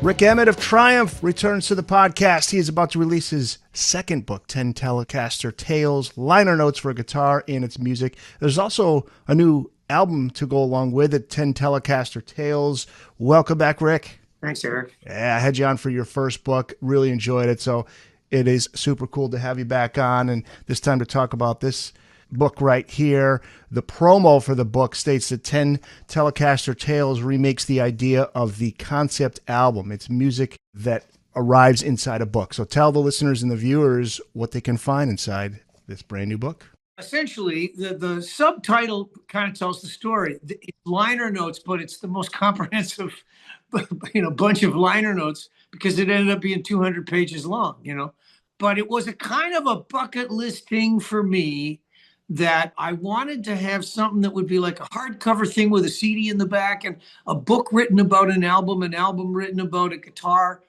Rik Emmett of Triumph returns to the podcast. He is about to release his second book, 10 Telecaster Tales, liner notes for guitar and its music. There's also a new album to go along with it, 10 Telecaster Tales. Welcome back, Rik. Thanks, Eric. Yeah, I had you on for your first book. Really enjoyed it. So it is super cool to have you back on, and this time to talk about this book right here. The promo for the book states that 10 Telecaster Tales remakes the idea of the concept album. It's music that arrives inside a book. So tell the listeners and the viewers what they can find inside this brand new book. Essentially, the subtitle kind of tells the story. It's liner notes, but it's the most comprehensive, bunch of liner notes because it ended up being 200 pages long, But it was a kind of a bucket list thing for me that I wanted to have something that would be like a hardcover thing with a CD in the back and a book written about an album written about a guitar.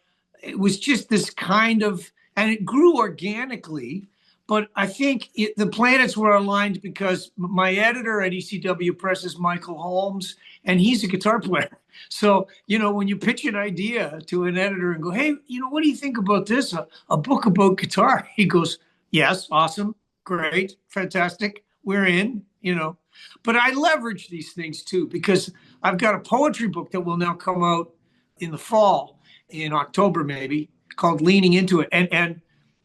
It was just this kind of, and it grew organically, but I think the planets were aligned because my editor at ECW Press is Michael Holmes, and he's a guitar player. So, when you pitch an idea to an editor and go, hey, what do you think about this? A book about guitar. He goes, yes, awesome. Great, fantastic. We're in, But I leverage these things too, because I've got a poetry book that will now come out in the fall, in October maybe, called Leaning Into It. And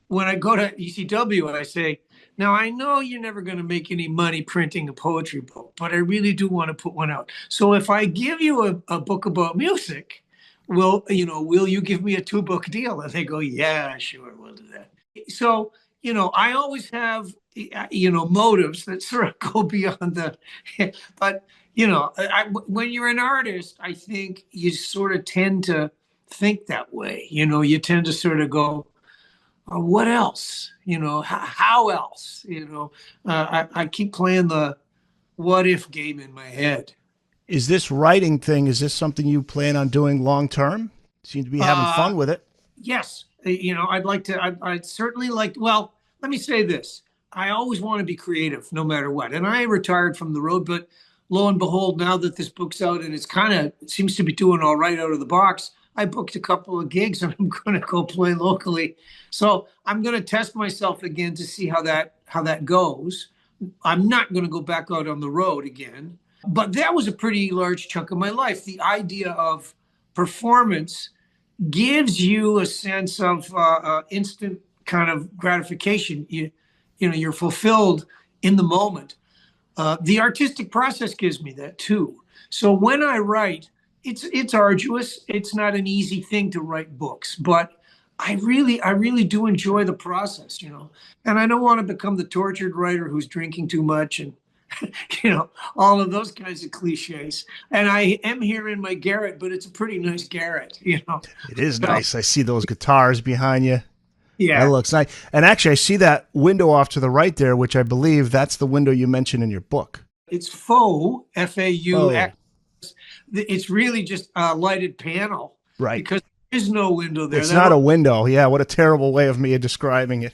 when I go to ECW, I say, now I know you're never going to make any money printing a poetry book, but I really do want to put one out. So if I give you a book about music, will you give me a 2-book deal? And they go, yeah, sure, we'll do that. So I always have, motives that sort of go beyond but, when you're an artist, I think you sort of tend to think that way. You tend to sort of go, what else? How else? I keep playing the what if game in my head. Is this writing thing, is this something you plan on doing long term? Seem to be having fun with it. Yes. I'd certainly like, well, let me say this. I always want to be creative no matter what. And I retired from the road, but lo and behold, now that this book's out and it seems to be doing all right out of the box, I booked a couple of gigs and I'm going to go play locally. So I'm going to test myself again to see how that goes. I'm not going to go back out on the road again, but that was a pretty large chunk of my life. The idea of performance gives you a sense of instant kind of gratification. You're fulfilled in the moment. The artistic process gives me that too. So when I write, it's arduous. It's not an easy thing to write books, but I really do enjoy the process, And I don't want to become the tortured writer who's drinking too much and all of those kinds of cliches. And I am here in my garret, but it's a pretty nice garret, It is nice. I see those guitars behind you. Yeah. That looks nice. And actually, I see that window off to the right there, which I believe that's the window you mentioned in your book. It's faux, F-A-U-X. It's really just a lighted panel. Right. Because there is no window there. It's not a window. Yeah, what a terrible way of me describing it.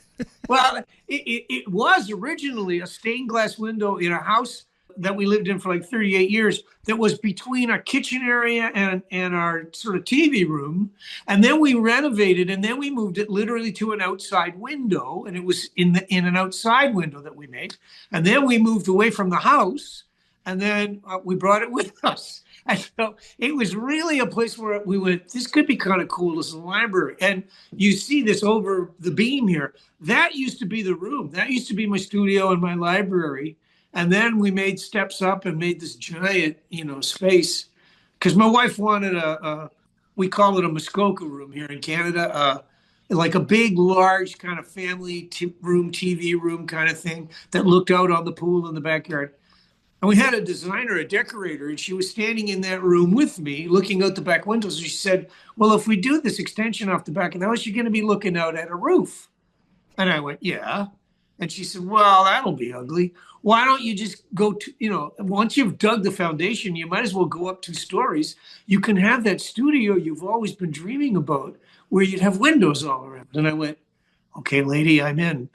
Well, it was originally a stained glass window in a house that we lived in for like 38 years that was between our kitchen area and our sort of TV room. And then we renovated and then we moved it literally to an outside window. And it was in an outside window that we made. And then we moved away from the house and then we brought it with us. And so it was really a place where we went, this could be kind of cool as a library. And you see this over the beam here. That used to be the room. That used to be my studio and my library. And then we made steps up and made this giant, space. Because my wife wanted we call it a Muskoka room here in Canada, like a big, large kind of family room, TV room kind of thing that looked out on the pool in the backyard. And we had a designer, a decorator, and she was standing in that room with me looking out the back windows. She said, well, if we do this extension off the back of the house, you're going to be looking out at a roof. And I went, yeah. And she said, well, that'll be ugly. Why don't you just go to, once you've dug the foundation, you might as well go up 2 stories. You can have that studio you've always been dreaming about where you'd have windows all around. And I went, okay, lady, I'm in.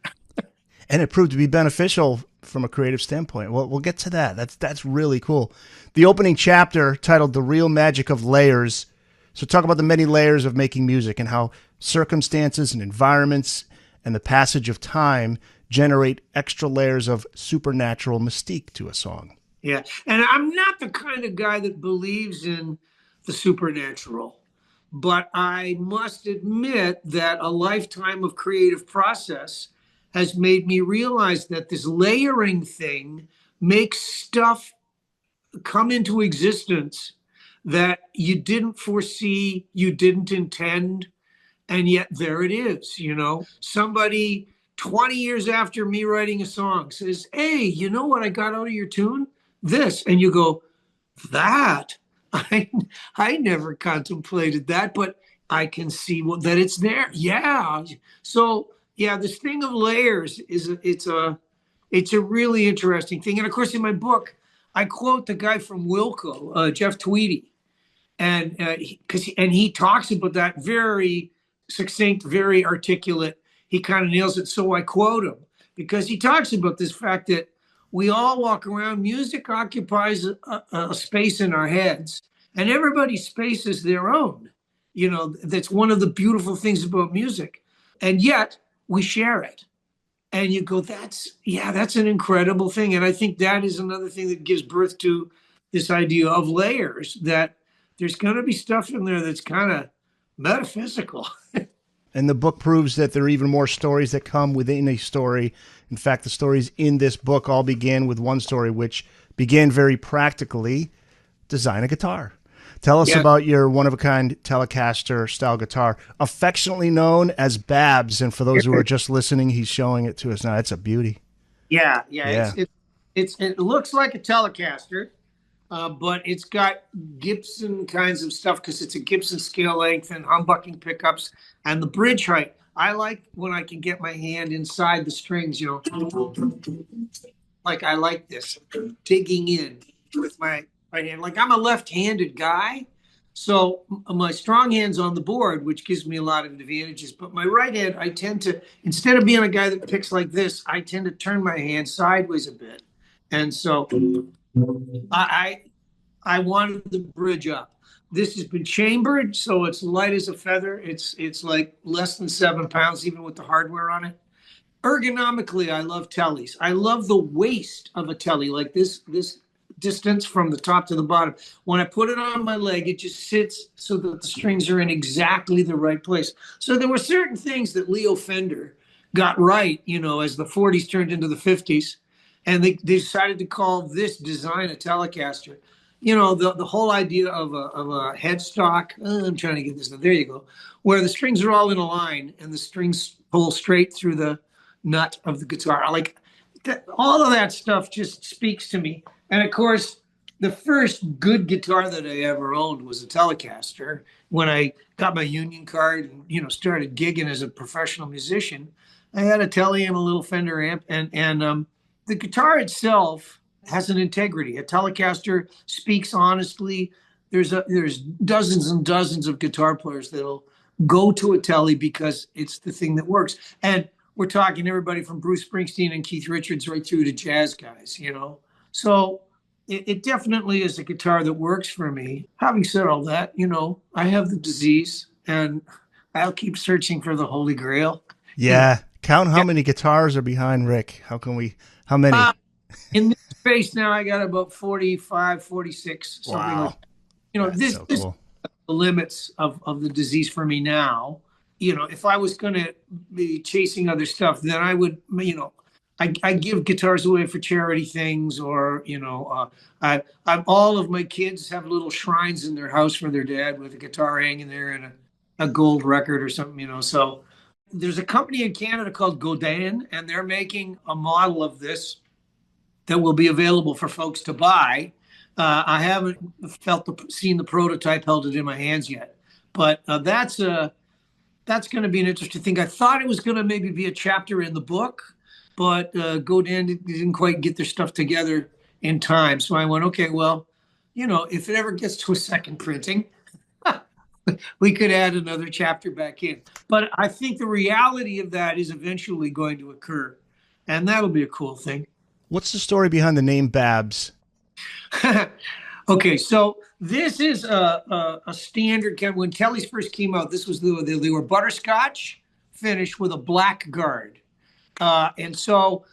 And it proved to be beneficial from a creative standpoint. Well, we'll get to that. That's really cool. The opening chapter, titled "The Real Magic of Layers," So talk about the many layers of making music and how circumstances and environments and the passage of time generate extra layers of supernatural mystique to a song. Yeah. And I'm not the kind of guy that believes in the supernatural, but I must admit that a lifetime of creative process has made me realize that this layering thing makes stuff come into existence that you didn't foresee, you didn't intend, and yet there it is. Somebody 20 years after me writing a song says, hey, you know what I got out of your tune? This. And you go, that I I never contemplated that, but I can see that it's there. Yeah. So yeah, this thing of layers it's a really interesting thing. And of course, in my book, I quote the guy from Wilco, Jeff Tweedy, and he talks about that very succinct, very articulate. He kind of nails it. So I quote him because he talks about this fact that we all walk around. Music occupies a space in our heads, and everybody's space is their own. That's one of the beautiful things about music, and yet we share it. And you go, that's an incredible thing. And I think that is another thing that gives birth to this idea of layers, that there's going to be stuff in there that's kind of metaphysical. And the book proves that there are even more stories that come within a story. In fact, the stories in this book all began with one story, which began very practically: design a guitar. Tell us about your one-of-a-kind Telecaster style guitar, affectionately known as Babs. And for those who are just listening, he's showing it to us now. It's a beauty. Yeah. It looks like a Telecaster, but it's got Gibson kinds of stuff because it's a Gibson scale length and humbucking pickups and the bridge height. I like when I can get my hand inside the strings, like I like this, digging in with my right hand. Like I'm a left-handed guy, so my strong hand's on the board, which gives me a lot of advantages. But my right hand, I tend to, instead of being a guy that picks like this, I tend to turn my hand sideways a bit. And so I wanted the bridge up. This has been chambered, so it's light as a feather. It's like less than 7 pounds, even with the hardware on it. Ergonomically, I love tellies. I love the waist of a telly, like this distance from the top to the bottom. When I put it on my leg, it just sits so that the strings are in exactly the right place. So there were certain things that Leo Fender got right, as the 40s turned into the 50s, and they decided to call this design a Telecaster. The whole idea of a headstock. I'm trying to get this. There you go. Where the strings are all in a line and the strings pull straight through the nut of the guitar. Like all of that stuff just speaks to me. And of course, the first good guitar that I ever owned was a Telecaster. When I got my union card and started gigging as a professional musician, I had a Tele and a little Fender amp, and the guitar itself has an integrity. A Telecaster speaks honestly. There's dozens and dozens of guitar players that'll go to a Tele because it's the thing that works. And we're talking everybody from Bruce Springsteen and Keith Richards right through to jazz guys, So it definitely is a guitar that works for me. Having said all that, I have the disease and I'll keep searching for the Holy Grail. Yeah. Count how many guitars are behind Rik. How many? In this space now, I got about 45, 46, something like that. This cool. is the limits of the disease for me now. If I was going to be chasing other stuff, then I would, I give guitars away for charity things, or all of my kids have little shrines in their house for their dad with a guitar hanging there and a gold record or something. So there's a company in Canada called Godin, and they're making a model of this that will be available for folks to buy. I haven't seen the prototype, held it in my hands yet, but that's going to be an interesting thing. I thought it was going to maybe be a chapter in the book, but Godin didn't quite get their stuff together in time. So I went, okay, well, if it ever gets to a second printing, we could add another chapter back in. But I think the reality of that is eventually going to occur, and that'll be a cool thing. What's the story behind the name Babs? Okay, so this is a standard. When Tellys first came out, this was they were butterscotch finish with a black guard. And so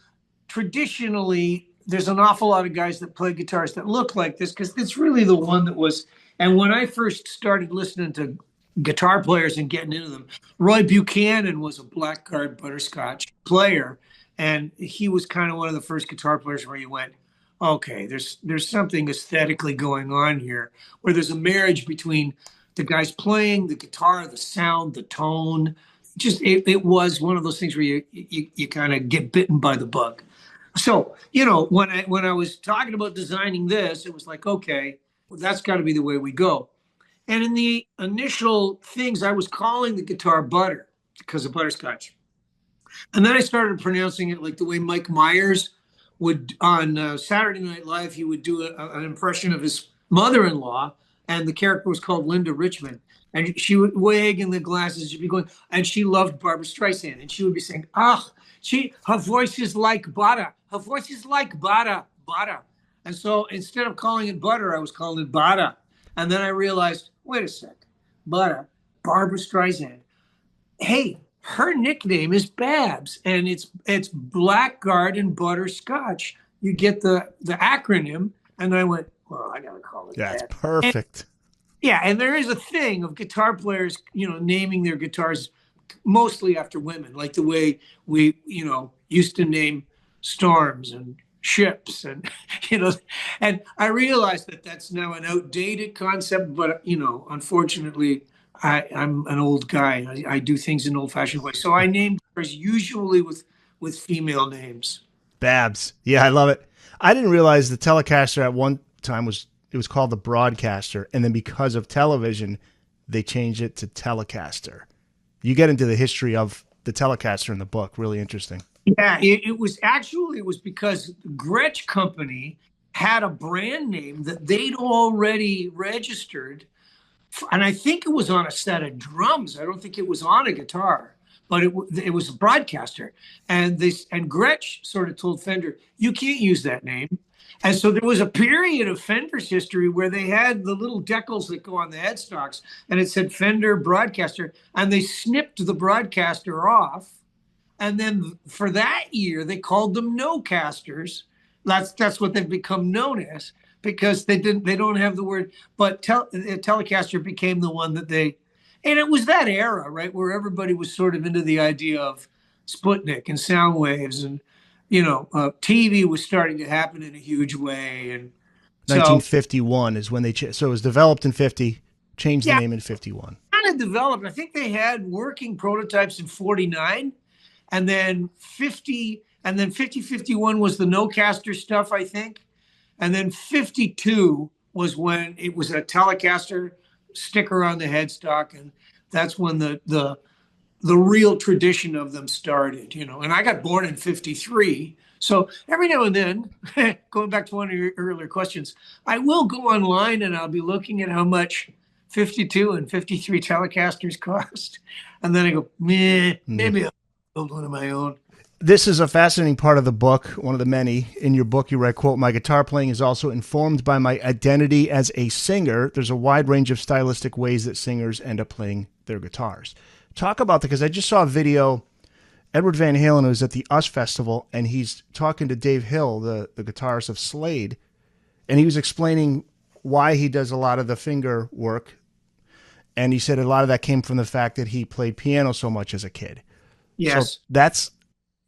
traditionally, there's an awful lot of guys that play guitars that look like this because it's really the one that was. And when I first started listening to guitar players and getting into them, Roy Buchanan was a black guard butterscotch player, and he was kind of one of the first guitar players where you went, okay, there's something aesthetically going on here, where there's a marriage between the guys playing the guitar, the sound, the tone. Just it was one of those things where you kind of get bitten by the bug. So, when I was talking about designing this, it was like, okay, well, that's got to be the way we go. And in the initial things, I was calling the guitar butter because of butterscotch. And then I started pronouncing it like the way Mike Myers would on Saturday Night Live. He would do an impression of his mother-in-law, and the character was called Linda Richmond. And she would wag in the glasses. She'd be going, and she loved Barbara Streisand. And she would be saying, her voice is like butter. Her voice is like butter, butter. And so instead of calling it butter, I was calling it butter. And then I realized, wait a sec, butter, Barbara Streisand. Hey, her nickname is Babs, and it's Blackguard and Butterscotch. You get the acronym, and I went, well, I gotta call it That's that. perfect. Yeah, and there is a thing of guitar players, naming their guitars mostly after women, like the way we, used to name storms and ships and, and I realized that that's now an outdated concept, but, unfortunately, I'm an old guy. I do things in old-fashioned ways. So I named guitars usually with female names. Babs. Yeah, I love it. I didn't realize the Telecaster at one time was called the Broadcaster, and then because of television, they changed it to Telecaster. You get into the history of the Telecaster in the book. Really interesting. Yeah, it was because Gretsch Company had a brand name that they'd already registered, and I think it was on a set of drums. I don't think it was on a guitar, but it was a Broadcaster. And Gretsch sort of told Fender, you can't use that name. And so there was a period of Fender's history where they had the little decals that go on the headstocks, and it said Fender Broadcaster, and they snipped the Broadcaster off. And then for that year, they called them no-casters. That's what they've become known as, because they don't have the word. But Telecaster became the one that and it was that era, right, where everybody was sort of into the idea of Sputnik and sound waves, and TV was starting to happen in a huge way. And so 1951 is when so it was developed in 50, changed the yeah, name in 51. kind of developed. I think they had working prototypes in 49, and then 50, and then 51 was the no-caster stuff, I think. And then 52 was when it was a Telecaster sticker on the headstock, and that's when the real tradition of them started, And I got born in 53. So every now and then, going back to one of your earlier questions, I will go online and I'll be looking at how much 52 and 53 Telecasters cost. And then I go, maybe I'll build one of my own. This is a fascinating part of the book, one of the many. In your book, you write, quote, my guitar playing is also informed by my identity as a singer. There's a wide range of stylistic ways that singers end up playing their guitars. Talk about that, because I just saw a video. Edward Van Halen was at the US Festival, and he's talking to Dave Hill, the guitarist of Slade, and he was explaining why he does a lot of the finger work. And he said a lot of that came from the fact that he played piano so much as a kid. Yes. So that's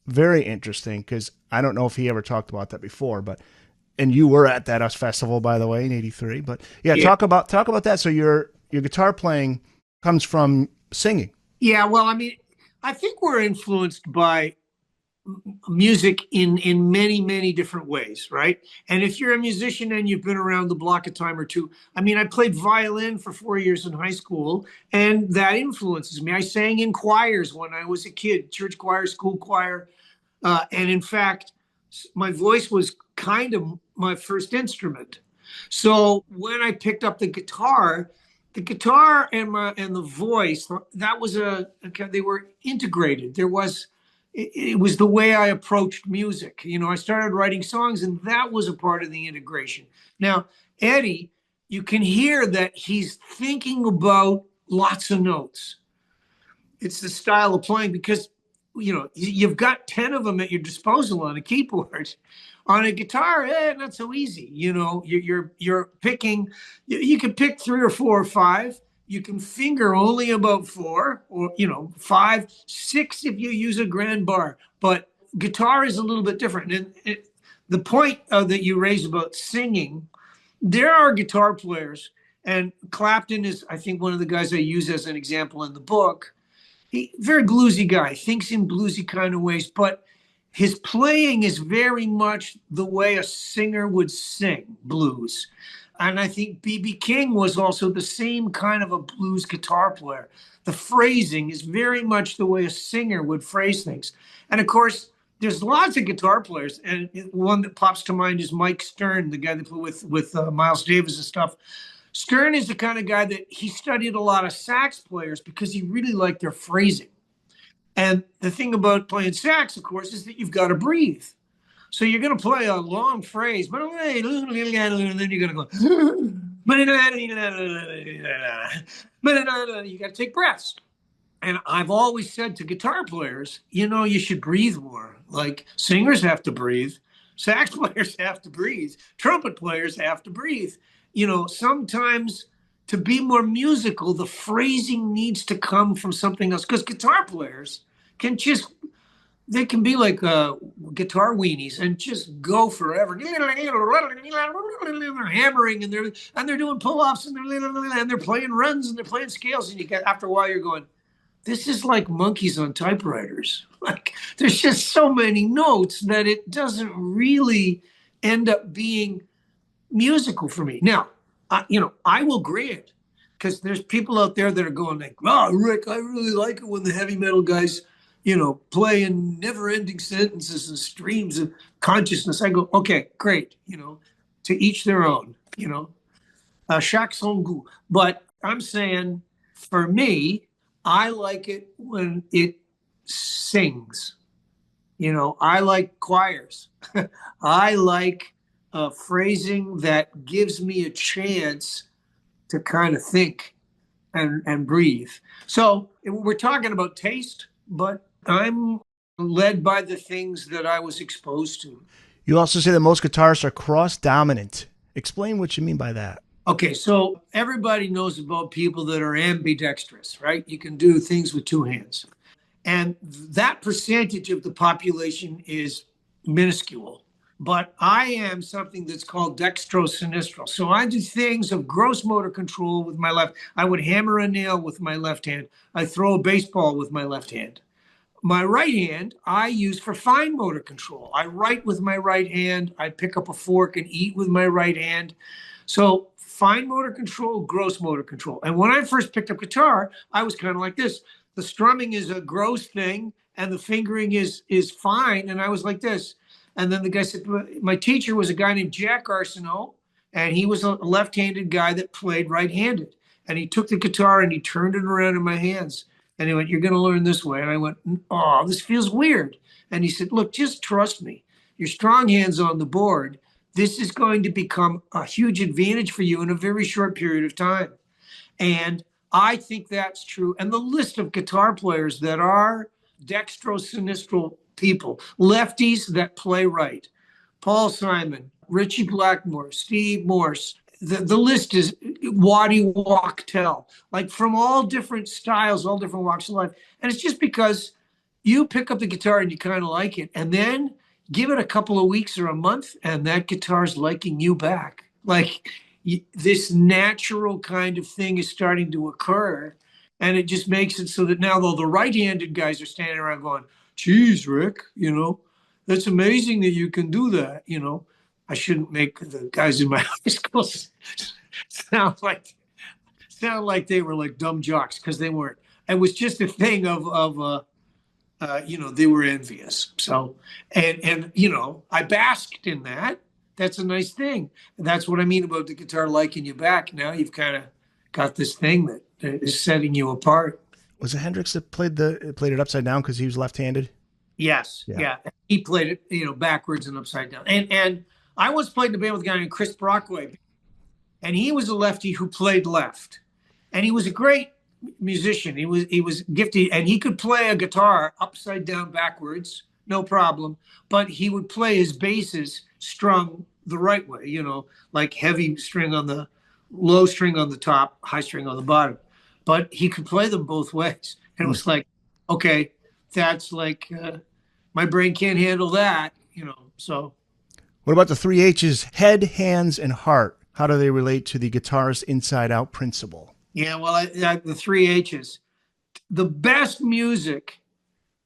very interesting, because I don't know if he ever talked about that before, and you were at that US Festival, by the way, in '83. But yeah, talk about that. So your guitar playing comes from singing. Yeah, well, I mean, I think we're influenced by music in many, many different ways, right? And if you're a musician and you've been around the block a time or two, I mean, I played violin for 4 years in high school, and that influences me. I sang in choirs when I was a kid, church choir, school choir. And in fact, my voice was kind of my first instrument. So when I picked up the guitar and the voice, they were integrated. It was the way I approached music. I started writing songs, and that was a part of the integration. Now, Eddie you can hear that he's thinking about lots of notes. It's the style of playing because, you've got 10 of them at your disposal on a keyboard. On a guitar, not so easy. You're picking, you can pick 3 or 4 or 5. You can finger only about 4 or, 5, 6 if you use a grand bar. But guitar is a little bit different. And the point that you raise about singing, there are guitar players, and Clapton is, I think, one of the guys I use as an example in the book. Very bluesy guy, thinks in bluesy kind of ways, but his playing is very much the way a singer would sing blues. And I think B.B. King was also the same kind of a blues guitar player. The phrasing is very much the way a singer would phrase things. And of course, there's lots of guitar players. And one that pops to mind is Mike Stern, the guy that played with Miles Davis and stuff. Stern is the kind of guy that he studied a lot of sax players because he really liked their phrasing. And the thing about playing sax, of course, is that you've got to breathe. So you're going to play a long phrase, and then you're going to go, you got to take breaths. And I've always said to guitar players, you should breathe more. Like singers have to breathe, sax players have to breathe, trumpet players have to breathe. Sometimes to be more musical, the phrasing needs to come from something else, because guitar players they can be like guitar weenies and just go forever, hammering, and they're doing pull-offs, and they're playing runs, and they're playing scales, and after a while you're going, this is like monkeys on typewriters. Like there's just so many notes that it doesn't really end up being musical for me. Now, I will grant, because there's people out there that are going like, oh, Rik, I really like it when the heavy metal guys, play in never-ending sentences and streams of consciousness. I go, okay, great. To each their own. Chaque son goût. But I'm saying, for me, I like it when it sings. I like choirs. I like phrasing that gives me a chance to kind of think and breathe. So we're talking about taste, but I'm led by the things that I was exposed to. You also say that most guitarists are cross-dominant. Explain what you mean by that. Okay, so everybody knows about people that are ambidextrous, right? You can do things with 2 hands. And that percentage of the population is minuscule. But I am something that's called dextro-sinistral. So I do things of gross motor control with my left. I would hammer a nail with my left hand. I throw a baseball with my left hand. My right hand, I use for fine motor control. I write with my right hand. I pick up a fork and eat with my right hand. So fine motor control, gross motor control. And when I first picked up guitar, I was kind of like this. The strumming is a gross thing, and the fingering is fine. And I was like this. And then the guy said, my teacher was a guy named Jack Arsenault, and he was a left-handed guy that played right-handed. And he took the guitar and he turned it around in my hands. And he went, you're going to learn this way. And I went, oh, this feels weird. And he said, look, just trust me. Your strong hand's on the board. This is going to become a huge advantage for you in a very short period of time. And I think that's true. And the list of guitar players that are dextro-sinistral people, lefties that play right, Paul Simon, Richie Blackmore, Steve Morse, the list is Waddy Wachtel, like from all different styles, all different walks of life. And it's just because you pick up the guitar and you kind of like it, and then give it a couple of weeks or a month, and that guitar's liking you back. Like this natural kind of thing is starting to occur. And it just makes it so that now, though, the right-handed guys are standing around going, geez, Rik, that's amazing that you can do that. I shouldn't make the guys in my high school sound like they were like dumb jocks, because they weren't. It was just a thing of they were envious. So, and I basked in that. That's a nice thing. And that's what I mean about the guitar liking you back. Now you've kind of got this thing that is setting you apart. Was it Hendrix that played it upside down because he was left-handed? Yes. Yeah. He played it, backwards and upside down. And I once played in a band with a guy named Chris Brockway. and he was a lefty who played left, and he was a great musician. He was gifted, and he could play a guitar upside down backwards, no problem. But he would play his basses strung the right way, like heavy string on the low string on the top, high string on the bottom. But he could play them both ways, and it was like, okay, that's like my brain can't handle that. So What about the three H's, head, hands, and heart? How do they relate to the guitarist inside out principle? yeah, well, the three H's. The best music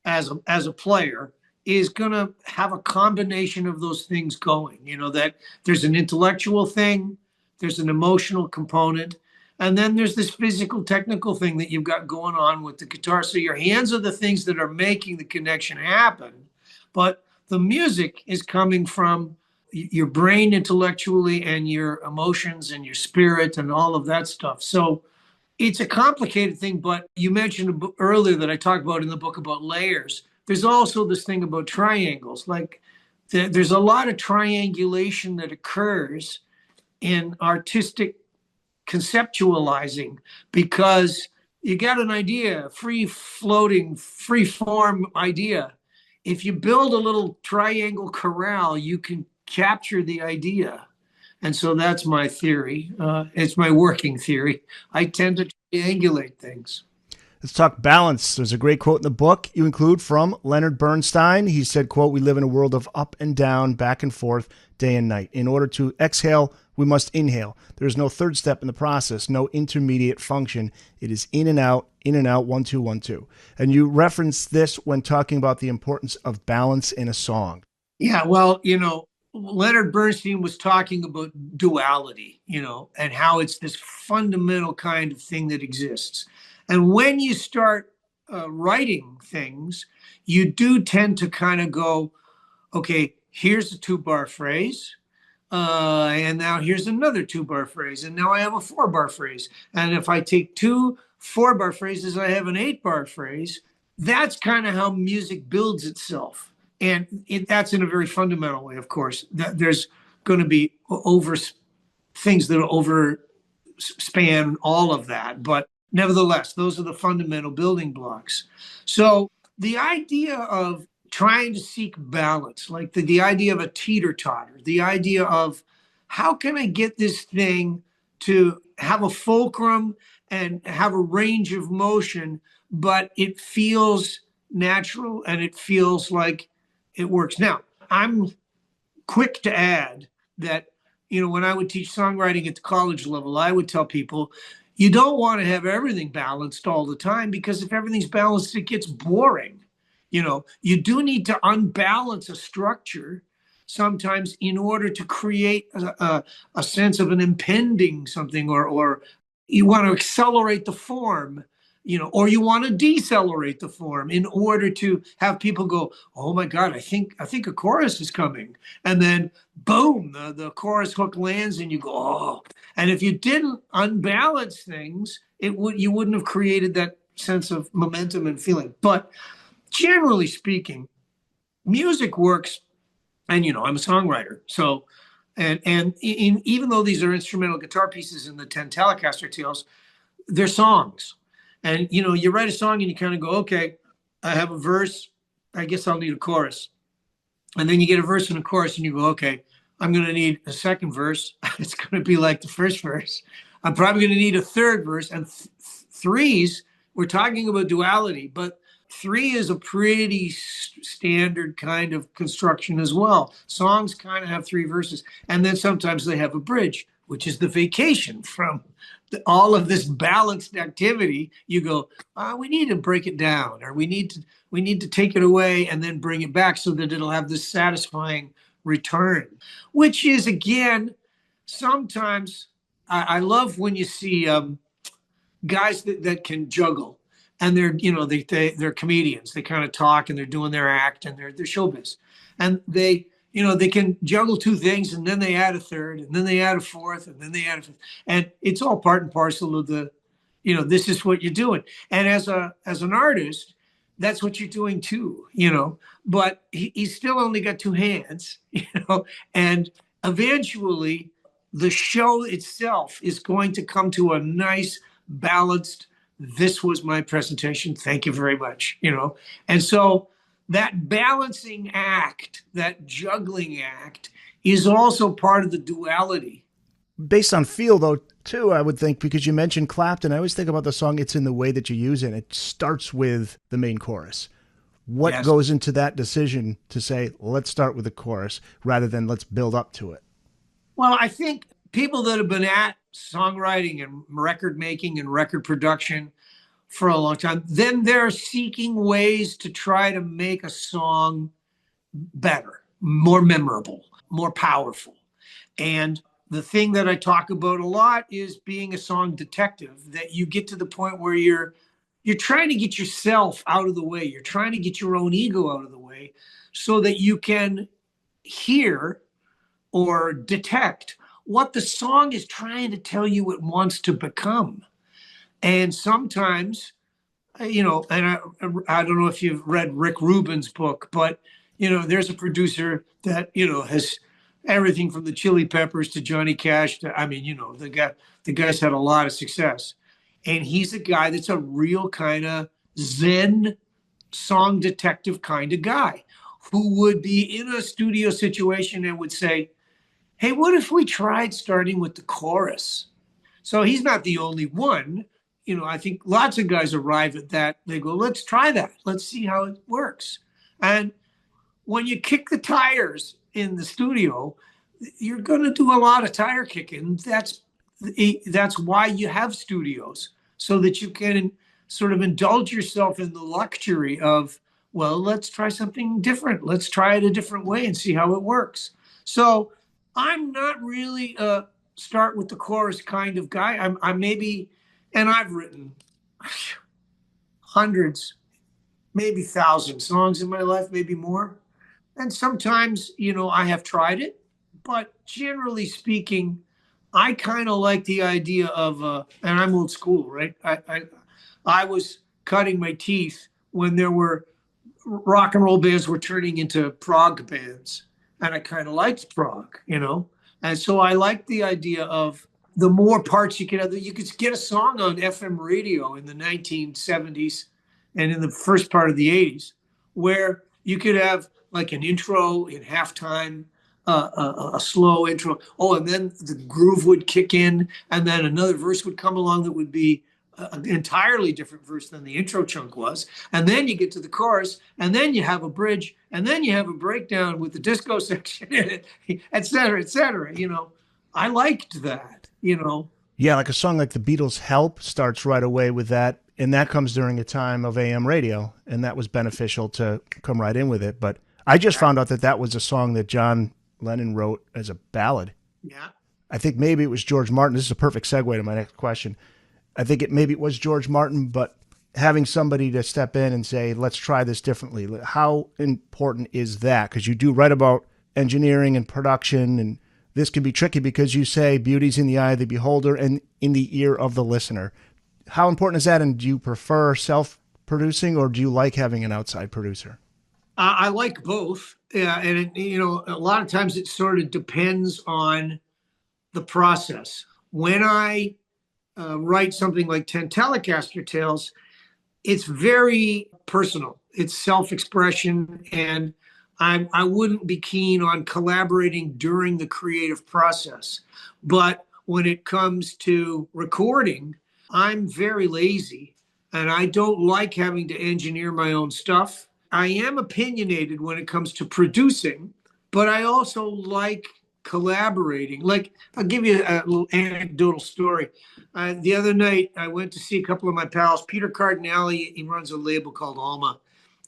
as a player is going to have a combination of those things going. That there's an intellectual thing, there's an emotional component, and then there's this physical, technical thing that you've got going on with the guitar. So your hands are the things that are making the connection happen, but the music is coming from your brain intellectually and your emotions and your spirit and all of that stuff. So it's a complicated thing, but you mentioned earlier that I talked about in the book about layers. There's also this thing about triangles. Like there's a lot of triangulation that occurs in artistic conceptualizing, because you got an idea, free floating, free form idea. If you build a little triangle corral, you can capture the idea. And so that's my theory. It's my working theory. I tend to triangulate things. Let's talk balance. There's a great quote in the book you include from Leonard Bernstein. He said, quote, "We live in a world of up and down, back and forth, day and night. In order to exhale, we must inhale. There is no third step in the process, no intermediate function. It is in and out, 1, 2, 1, 2. And you reference this when talking about the importance of balance in a song. Yeah, well, Leonard Bernstein was talking about duality, and how it's this fundamental kind of thing that exists. And when you start writing things, you do tend to kind of go, okay, here's a 2-bar phrase. And now here's another 2-bar phrase. And now I have a 4-bar phrase. And if I take 2 4-bar phrases, I have an 8-bar phrase. That's kind of how music builds itself. And that's in a very fundamental way, of course. There's going to be things that overspan all of that. But nevertheless, those are the fundamental building blocks. So the idea of trying to seek balance, like the idea of a teeter-totter, the idea of how can I get this thing to have a fulcrum and have a range of motion, but it feels natural and it feels like it works. Now, I'm quick to add that, when I would teach songwriting at the college level, I would tell people, you don't want to have everything balanced all the time, because if everything's balanced, it gets boring. You do need to unbalance a structure sometimes in order to create a sense of an impending something, or you want to accelerate the form, or you want to decelerate the form in order to have people go, oh my God, I think a chorus is coming. And then boom, the chorus hook lands and you go, oh. And if you didn't unbalance things, you wouldn't have created that sense of momentum and feeling. But generally speaking, music works, and I'm a songwriter. So, even though these are instrumental guitar pieces in the 10 Telecaster Tales, they're songs. And you write a song and you kind of go, okay, I have a verse, I guess I'll need a chorus. And then you get a verse and a chorus and you go, okay, I'm going to need a second verse. It's going to be like the first verse. I'm probably going to need a third verse. And threes, we're talking about duality, but 3 is a pretty standard kind of construction as well. Songs kind of have 3 verses. And then sometimes they have a bridge, which is the vacation from all of this balanced activity. You go, we need to break it down, or we need to take it away and then bring it back so that it'll have this satisfying return, which is, again, sometimes I love when you see guys that can juggle. And they're comedians. They kind of talk and they're doing their act and they're showbiz. And they can juggle 2 things, and then they add a third, and then they add a fourth, and then they add a fifth. And it's all part and parcel of this is what you're doing. And as an artist, that's what you're doing too, But he's still only got 2 hands, and eventually the show itself is going to come to a nice, balanced, this was my presentation, thank you very much, And so that balancing act, that juggling act, is also part of the duality. Based on feel, though, too, I would think, because you mentioned Clapton, I always think about the song, it's in the way that you use it. It starts with the main chorus. What goes into that decision to say, let's start with the chorus rather than let's build up to it? Well, I think people that have been at songwriting and record making and record production for a long time, then they're seeking ways to try to make a song better, more memorable, more powerful. And the thing that I talk about a lot is being a song detective, that you get to the point where you're trying to get yourself out of the way. You're trying to get your own ego out of the way so that you can hear or detect what the song is trying to tell you it wants to become. And sometimes, and I don't know if you've read Rick Rubin's book, but, there's a producer that, has everything from the Chili Peppers to Johnny Cash to, the guy's had a lot of success. And he's a guy that's a real kind of Zen song detective kind of guy who would be in a studio situation and would say, hey, what if we tried starting with the chorus? So he's not the only one. I think lots of guys arrive at that. They go, let's try that. Let's see how it works. And when you kick the tires in the studio, you're going to do a lot of tire kicking. That's why you have studios, so that you can sort of indulge yourself in the luxury of, well, let's try something different. Let's try it a different way and see how it works. So I'm not really a start with the chorus kind of guy. I'm maybe, and I've written hundreds, maybe thousands songs in my life, maybe more. And sometimes, I have tried it, but generally speaking, I kind of like the idea of, and I'm old school, right? I was cutting my teeth when there were rock and roll bands were turning into prog bands. And I kind of liked prog, And so I liked the idea of the more parts you could have. You could get a song on FM radio in the 1970s and in the first part of the 80s, where you could have like an intro in halftime, a slow intro. Oh, and then the groove would kick in, and then another verse would come along that would be an entirely different verse than the intro chunk was. And then you get to the chorus, and then you have a bridge, and then you have a breakdown with the disco section in it, et cetera, et cetera. I liked that, Yeah, like a song like the Beatles' Help starts right away with that. And that comes during a time of AM radio, and that was beneficial to come right in with it. But I just found out that that was a song that John Lennon wrote as a ballad. Yeah. I think maybe it was George Martin. This is a perfect segue to my next question. I think maybe it was George Martin, but having somebody to step in and say, let's try this differently. How important is that? Because you do write about engineering and production, and this can be tricky because you say beauty's in the eye of the beholder and in the ear of the listener. How important is that? And do you prefer self-producing, or do you like having an outside producer? I like both. Yeah, and a lot of times it sort of depends on the process. When I write something like 10 Telecaster Tales, it's very personal. It's self-expression, and I wouldn't be keen on collaborating during the creative process. But when it comes to recording, I'm very lazy, and I don't like having to engineer my own stuff. I am opinionated when it comes to producing, but I also like collaborating. Like, I'll give you a little anecdotal story. The other night, I went to see a couple of my pals. Peter Cardinale, he runs a label called Alma,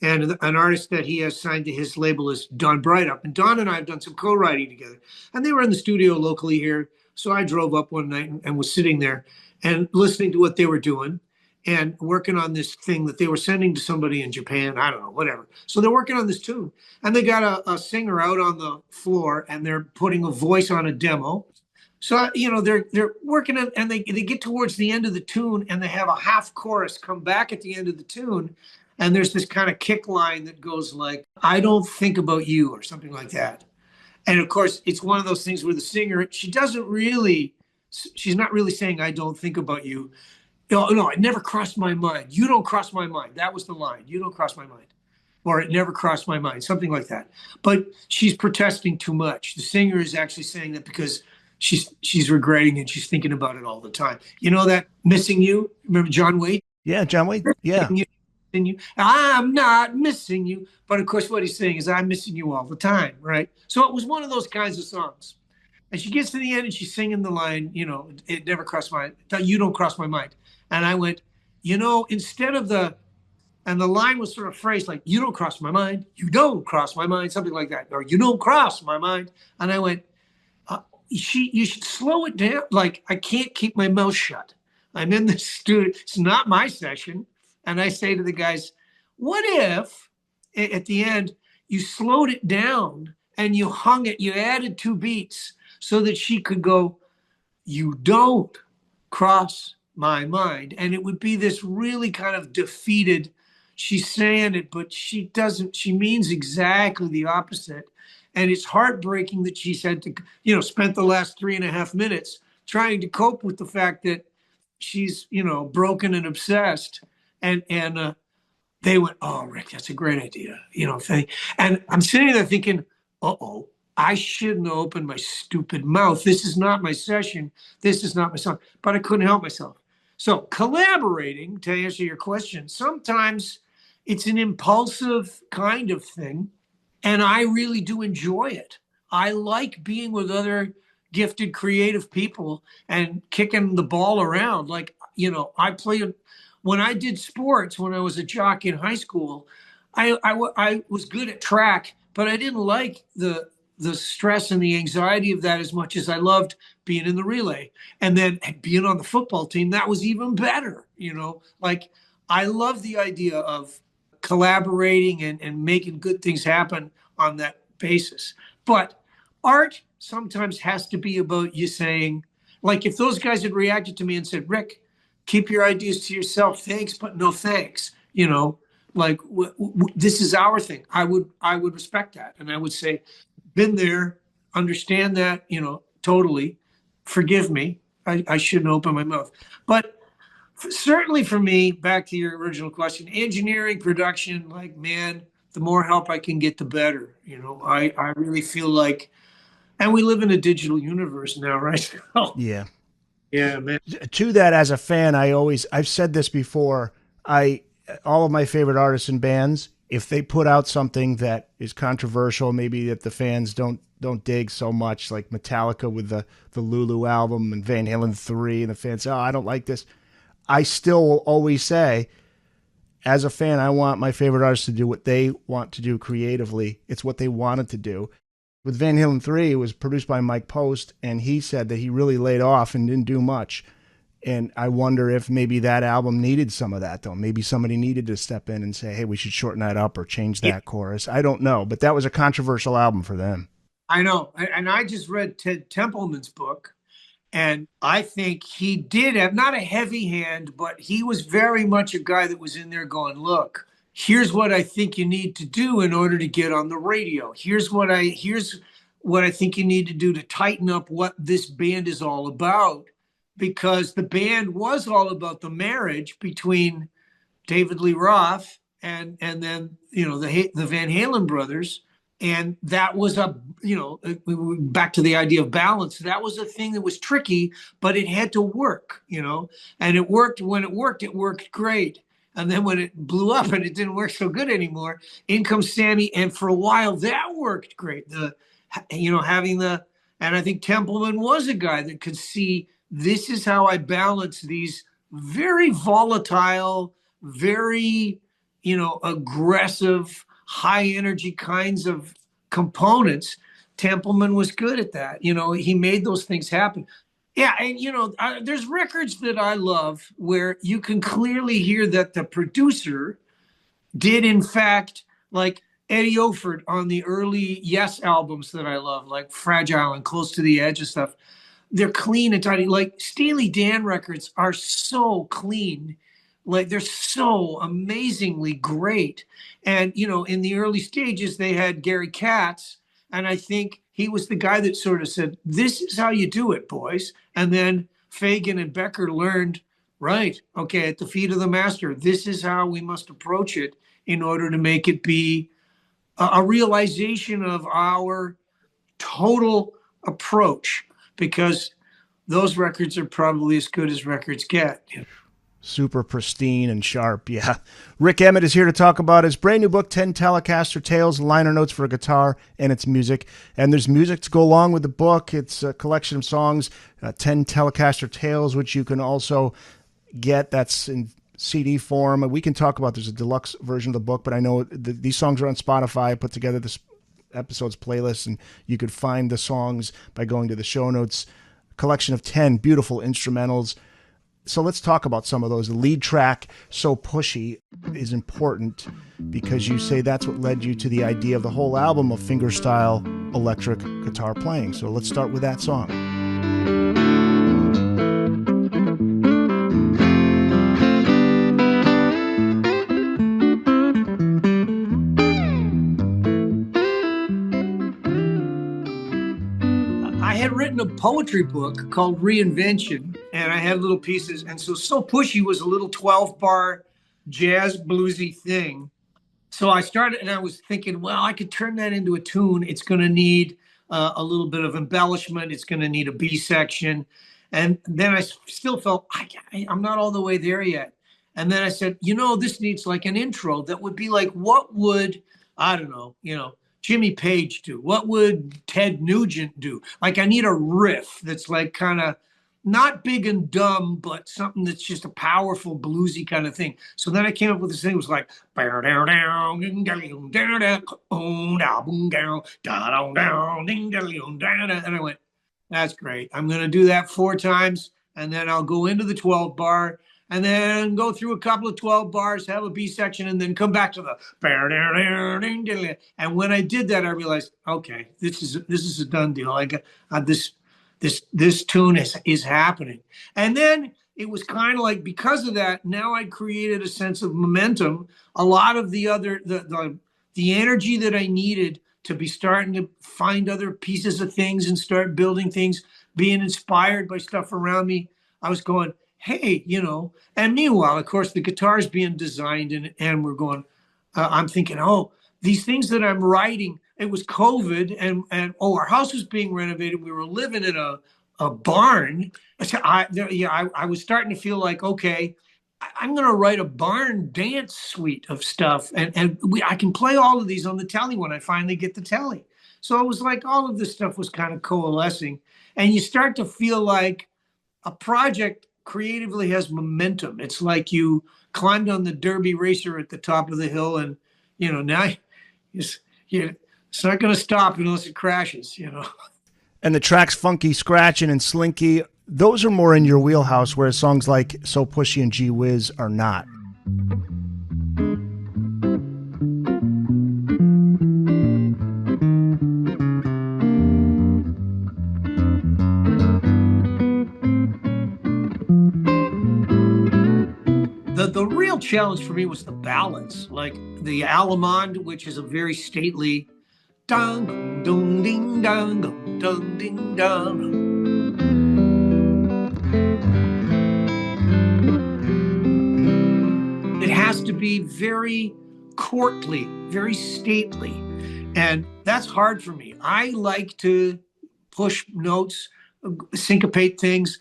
and an artist that he has signed to his label is Don Breitup. And Don and I have done some co-writing together. And they were in the studio locally here. So I drove up one night and was sitting there and listening to what they were doing and working on this thing that they were sending to somebody in Japan. I don't know, whatever. So they're working on this tune, and they got a singer out on the floor, and they're putting a voice on a demo. So, they're working on, and they get towards the end of the tune, and they have a half chorus come back at the end of the tune. And there's this kind of kick line that goes like, I don't think about you, or something like that. And of course, it's one of those things where the singer, she's not really saying, I don't think about you. No, no, it never crossed my mind. You don't cross my mind. That was the line. You don't cross my mind. Or it never crossed my mind, something like that. But she's protesting too much. The singer is actually saying that because she's regretting and she's thinking about it all the time. You know that missing you? Remember John Waite? Yeah, John Wayne. Yeah. You. I'm not missing you. But of course, what he's saying is, I'm missing you all the time, right? So it was one of those kinds of songs. And she gets to the end and she's singing the line, it never crossed my mind. You don't cross my mind. And I went, instead of and the line was sort of phrased like, you don't cross my mind, you don't cross my mind, something like that, or you don't cross my mind. And I went, you should slow it down. Like, I can't keep my mouth shut. I'm in the studio. It's not my session. And I say to the guys, what if at the end you slowed it down and you hung it, you added 2 beats so that she could go, you don't cross my mind. And it would be this really kind of defeated, she's saying it, but she doesn't, she means exactly the opposite. And it's heartbreaking that she said to, spent the last 3.5 minutes trying to cope with the fact that she's, broken and obsessed. And they went, oh, Rik, that's a great idea. And I'm sitting there thinking, uh-oh, I shouldn't have opened my stupid mouth. This is not my session. This is not my song. But I couldn't help myself. So collaborating, to answer your question, sometimes it's an impulsive kind of thing. And I really do enjoy it. I like being with other gifted, creative people and kicking the ball around. Like, I played, when I did sports, when I was a jock in high school, I was good at track, but I didn't like the stress and the anxiety of that as much as I loved being in the relay. And then being on the football team, that was even better. Like, I love the idea of collaborating and making good things happen on that basis. But art sometimes has to be about you saying, like, if those guys had reacted to me and said, Rik, keep your ideas to yourself, thanks, but no thanks, like, this is our thing. I would respect that. And I would say, been there, understand that, totally. Forgive me. I shouldn't open my mouth. But certainly for me, back to your original question, engineering, production, like, man, the more help I can get, the better. I really feel like, and we live in a digital universe now, right? Yeah. Yeah, man. To that, as a fan, I've said this before, all of my favorite artists and bands, if they put out something that is controversial, maybe that the fans don't dig so much, like Metallica with the Lulu album and Van Halen 3, and the fans say, oh, I don't like this. I still will always say, as a fan, I want my favorite artists to do what they want to do creatively. It's what they wanted to do. With Van Halen 3, it was produced by Mike Post, and he said that he really laid off and didn't do much. And I wonder if maybe that album needed some of that, though. Maybe somebody needed to step in and say, hey, we should shorten that up or change that chorus. I don't know, but that was a controversial album for them. I know. And I just read Ted Templeman's book, and I think he did have not a heavy hand, but he was very much a guy that was in there going, look, here's what I think you need to do in order to get on the radio. Here's what I think you need to do to tighten up what this band is all about. Because the band was all about the marriage between David Lee Roth and then, the Van Halen brothers. And that was back to the idea of balance. That was a thing that was tricky, but it had to work, and it worked. When it worked great. And then when it blew up and it didn't work so good anymore, in comes Sammy. And for a while that worked great. And I think Templeman was a guy that could see, this is how I balance these very volatile, very, aggressive, high energy kinds of components. Templeman was good at that. He made those things happen. Yeah. And, there's records that I love where you can clearly hear that the producer did, in fact, like Eddie Oford on the early Yes albums that I love, like Fragile and Close to the Edge and stuff. They're clean and tidy. Like Steely Dan records are so clean. Like, they're so amazingly great. And, in the early stages, they had Gary Katz, And I think he was the guy that sort of said, this is how you do it, boys. And then Fagan and Becker learned, right, okay, at the feet of the master, this is how we must approach it in order to make it be a realization of our total approach, because those records are probably as good as records get. Super pristine and sharp, yeah. Rik Emmett is here to talk about his brand new book, 10 Telecaster Tales, liner notes for a guitar and its music. And there's music to go along with the book. It's a collection of songs, 10 Telecaster Tales, which you can also get. That's in CD form. We can talk about, there's a deluxe version of the book, but I know these songs are on Spotify. I put together this episode's playlist, and you could find the songs by going to the show notes. Collection of 10 beautiful instrumentals. So let's talk about some of those. The lead track, So Pushy, is important because you say that's what led you to the idea of the whole album of fingerstyle electric guitar playing. So let's start with that song. I had written a poetry book called Reinvention, and I had little pieces. And So Pushy was a little 12-bar jazz bluesy thing. So I started, and I was thinking, well, I could turn that into a tune. It's going to need a little bit of embellishment. It's going to need a B section. And then I still felt I'm not all the way there yet. And then I said, this needs like an intro that would be like, what would, I don't know, Jimmy Page do? What would Ted Nugent do? Like, I need a riff that's like kind of not big and dumb, but something that's just a powerful bluesy kind of thing. So then I came up with this thing. It was like, and I went, that's great. I'm going to do that 4 times, and then I'll go into the 12 bar, and then go through a couple of 12 bars, have a B section, and then come back to the. And when I did that, I realized, okay, this is a done deal. I got this tune is happening. And then it was kind of like, because of that, now I created a sense of momentum. A lot of the energy that I needed to be starting to find other pieces of things and start building things, being inspired by stuff around me. I was going, hey, and meanwhile, of course, the guitar's being designed, and we're going, I'm thinking, these things that I'm writing, it was COVID, and our house was being renovated. We were living in a barn. I was starting to feel like, okay, I'm going to write a barn dance suite of stuff, and I can play all of these on the telly when I finally get the telly. So it was like all of this stuff was kind of coalescing, and you start to feel like a project creatively has momentum. It's like you climbed on the Derby racer at the top of the hill, and now it's not going to stop unless it crashes. And the tracks Funky, Scratchin', and Slinky, those are more in your wheelhouse, whereas songs like So Pushy and Gee Whiz are not. The real challenge for me was the ballads, like the Allemande, which is a very stately dong dong ding dong dong ding dong. It has to be very courtly, very stately, and that's hard for me. I like to push notes, syncopate things.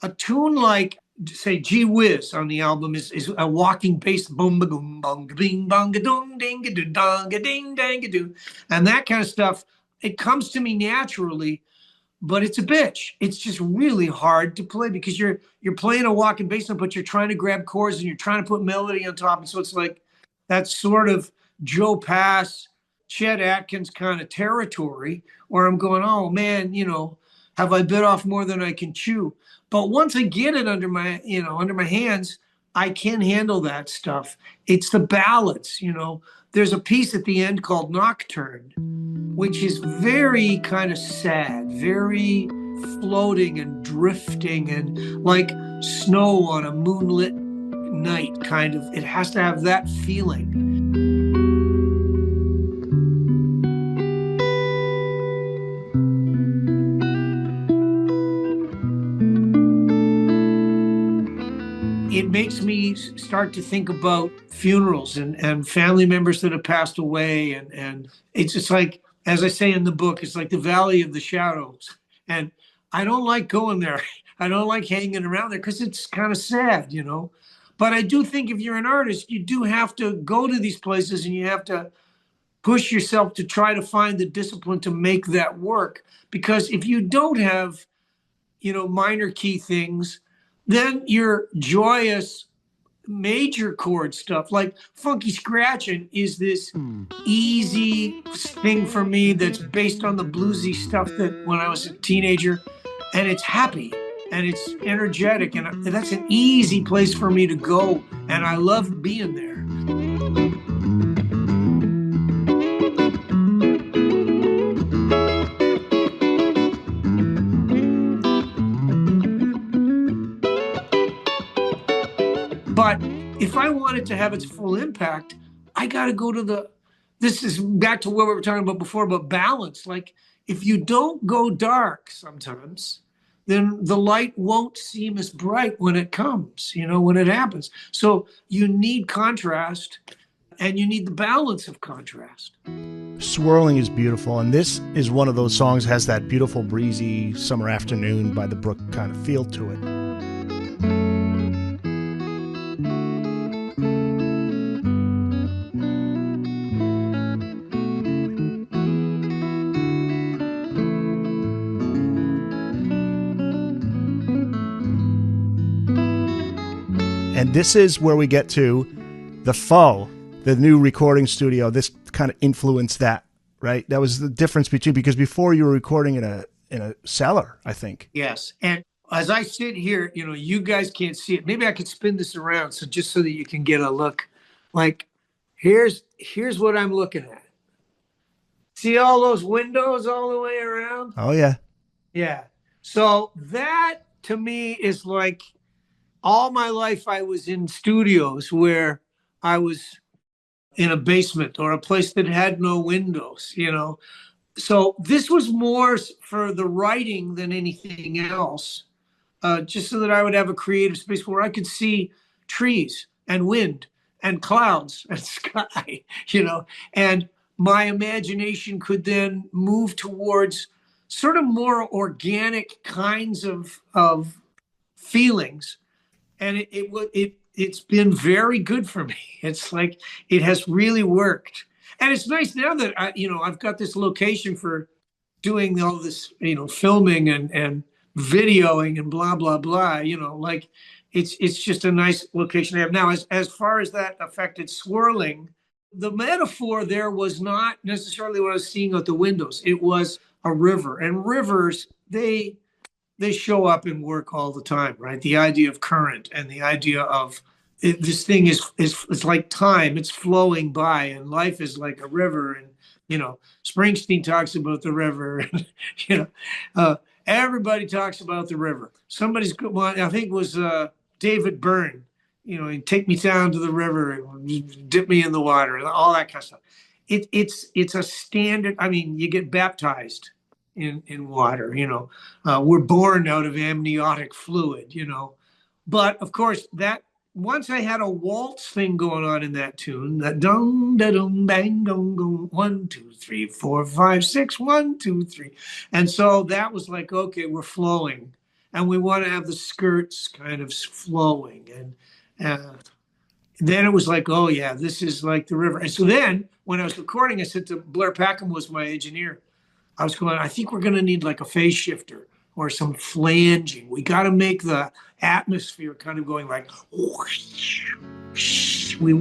A tune like, say, Gee Whiz on the album is a walking bass, boom, boom, bong, bing, bong, dong, ding, dong, ding, dang, do, and that kind of stuff. It comes to me naturally, but it's a bitch. It's just really hard to play because you're playing a walking bass, but you're trying to grab chords and you're trying to put melody on top, and so it's like that sort of Joe Pass, Chet Atkins kind of territory where I'm going, oh man, have I bit off more than I can chew? But once I get it under my hands, I can handle that stuff. It's the ballads, There's a piece at the end called Nocturne, which is very kind of sad, very floating and drifting and like snow on a moonlit night, kind of. It has to have that feeling. it makes me start to think about funerals and family members that have passed away. And it's just like, as I say in the book, it's like the valley of the shadows. And I don't like going there. I don't like hanging around there because it's kind of sad, you know. But I do think if you're an artist, you do have to go to these places and you have to push yourself to try to find the discipline to make that work. Because if you don't have, you know, minor key things, then your joyous major chord stuff like funky scratching is this easy thing for me that's based on the bluesy stuff that when I was a teenager, and it's happy and it's energetic, and that's an easy place for me to go, and I love being there. But if I want it to have its full impact, I got to go to this is back to what we were talking about before about balance. Like if you don't go dark sometimes, then the light won't seem as bright when it comes, you know, when it happens. So you need contrast and you need the balance of contrast. Swirling is beautiful, and this is one of those songs that has that beautiful breezy summer afternoon by the brook kind of feel to it. And this is where we get to the Faux, the new recording studio. This kind of influenced that, right? That was the difference because before you were recording in a cellar, I think. Yes. And as I sit here, you know, you guys can't see it. Maybe I could spin this around so just so that you can get a look. Like here's what I'm looking at. See all those windows all the way around? Oh yeah. Yeah. So that to me is like, all my life I was in studios where I was in a basement or a place that had no windows, you know. So this was more for the writing than anything else, just so that I would have a creative space where I could see trees and wind and clouds and sky, you know, and my imagination could then move towards sort of more organic kinds of feelings. And it's been very good for me. It's like it has really worked, and it's nice now that I've got this location for doing all this, you know, filming and videoing and blah blah blah. You know, like it's just a nice location to have now. As far as that affected swirling, the metaphor there was not necessarily what I was seeing out the windows. It was a river, and rivers they show up in work all the time, right? The idea of current and the idea of this thing is it's like time, it's flowing by, and life is like a river. And, you know, Springsteen talks about the river, and, you know, everybody talks about the river. Somebody's, well, I think it was David Byrne, you know, take me down to the river and dip me in the water, and all that kind of stuff. It's a standard. I mean, you get baptized in water, you know, we're born out of amniotic fluid, you know. But of course, that once I had a waltz thing going on in that tune, that dum da dum bang dum dum 1 2 3 4 5 6 1 2 3, and so that was like, okay, we're flowing, and we want to have the skirts kind of flowing, and then it was like, oh yeah, this is like the river. And so then when I was recording, I said to Blair Packham, was my engineer, I was going, I think we're going to need like a phase shifter or some flanging. We got to make the atmosphere kind of going like, whoosh, whoosh. We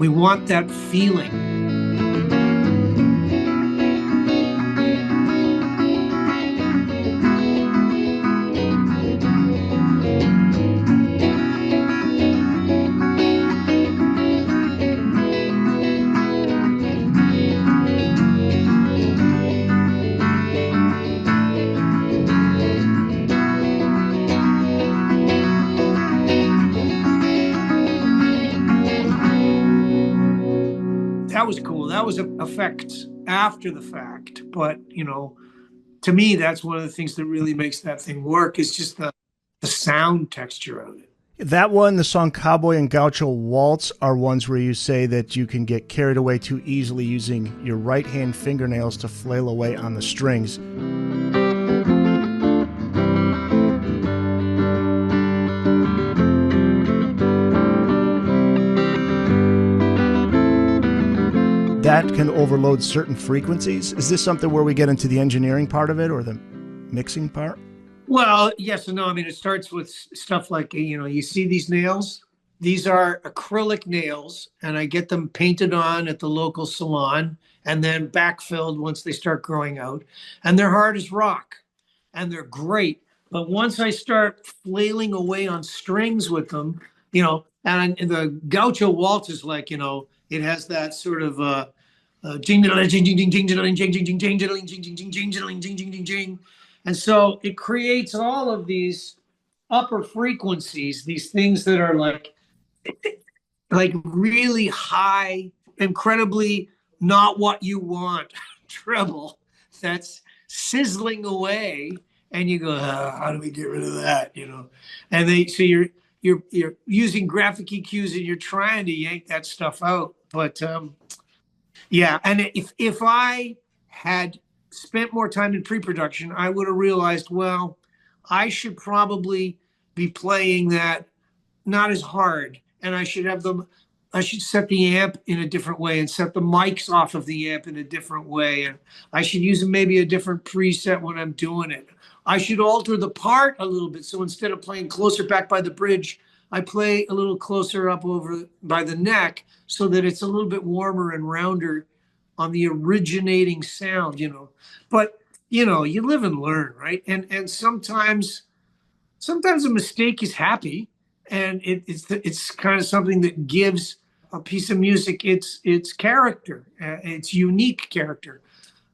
want that feeling. That was cool. That was effects after the fact. But, you know, to me, that's one of the things that really makes that thing work is just the sound texture of it. That one, the song Cowboy and Gaucho Waltz, are ones where you say that you can get carried away too easily using your right hand fingernails to flail away on the strings. That can overload certain frequencies. Is this something where we get into the engineering part of it or the mixing part? Well, yes and no. I mean, it starts with stuff like, you see these nails? These are acrylic nails, and I get them painted on at the local salon and then backfilled once they start growing out. And they're hard as rock and they're great. But once I start flailing away on strings with them, and the Gaucho waltz is like, it has that sort of jing jing jing jing jing jing jing jing jing jing jing jing jing jing jing jing jing jing. And so it creates all of these upper frequencies, these things that are like really high, incredibly not what you want treble that's sizzling away. And you go, how do we get rid of that? And so you're using graphic EQs and you're trying to yank that stuff out. But yeah, and if I had spent more time in pre-production, I would have realized, well, I should probably be playing that not as hard, and I should set the amp in a different way and set the mics off of the amp in a different way, and I should use maybe a different preset when I'm doing it. I should alter the part a little bit, so instead of playing closer back by the bridge, I play a little closer up over by the neck so that it's a little bit warmer and rounder on the originating sound, But, you live and learn, right? And sometimes a mistake is happy, and it's kind of something that gives a piece of music its character, its unique character.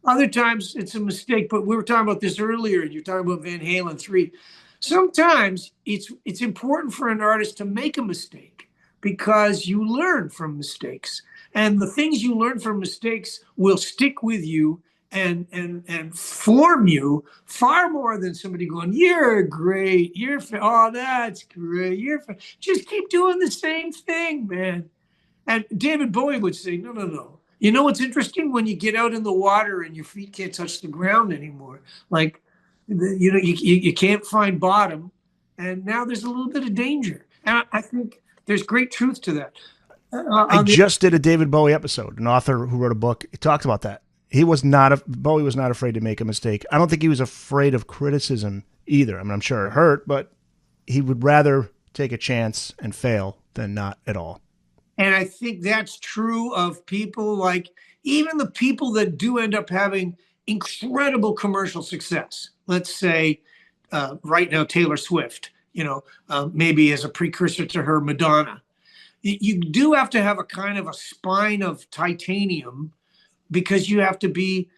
Other times it's a mistake, but we were talking about this earlier, and you're talking about Van Halen 3. Sometimes it's important for an artist to make a mistake because you learn from mistakes. And the things you learn from mistakes will stick with you and form you far more than somebody going, "You're great, oh, that's great, just keep doing the same thing, man." And David Bowie would say, no, no, no. You know what's interesting? When you get out in the water and your feet can't touch the ground anymore, like, you can't find bottom, and now there's a little bit of danger. And I think there's great truth to that. I just did a David Bowie episode. An author who wrote a book, he talks about that. Bowie was not afraid to make a mistake. I don't think he was afraid of criticism either. I mean, I'm sure it hurt, but he would rather take a chance and fail than not at all. And I think that's true of people, like even the people that do end up having incredible commercial success. Let's say right now, Taylor Swift, maybe as a precursor to her, Madonna. You do have to have a kind of a spine of titanium, because you have to be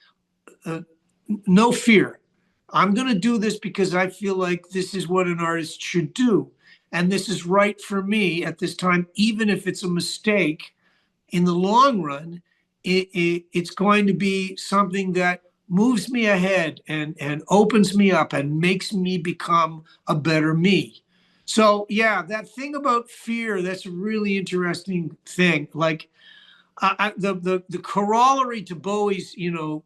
no fear. I'm going to do this because I feel like this is what an artist should do. And this is right for me at this time, even if it's a mistake. In the long run, it's going to be something that moves me ahead and opens me up and makes me become a better me. So yeah, that thing about fear, that's a really interesting thing. Like the corollary to Bowie's,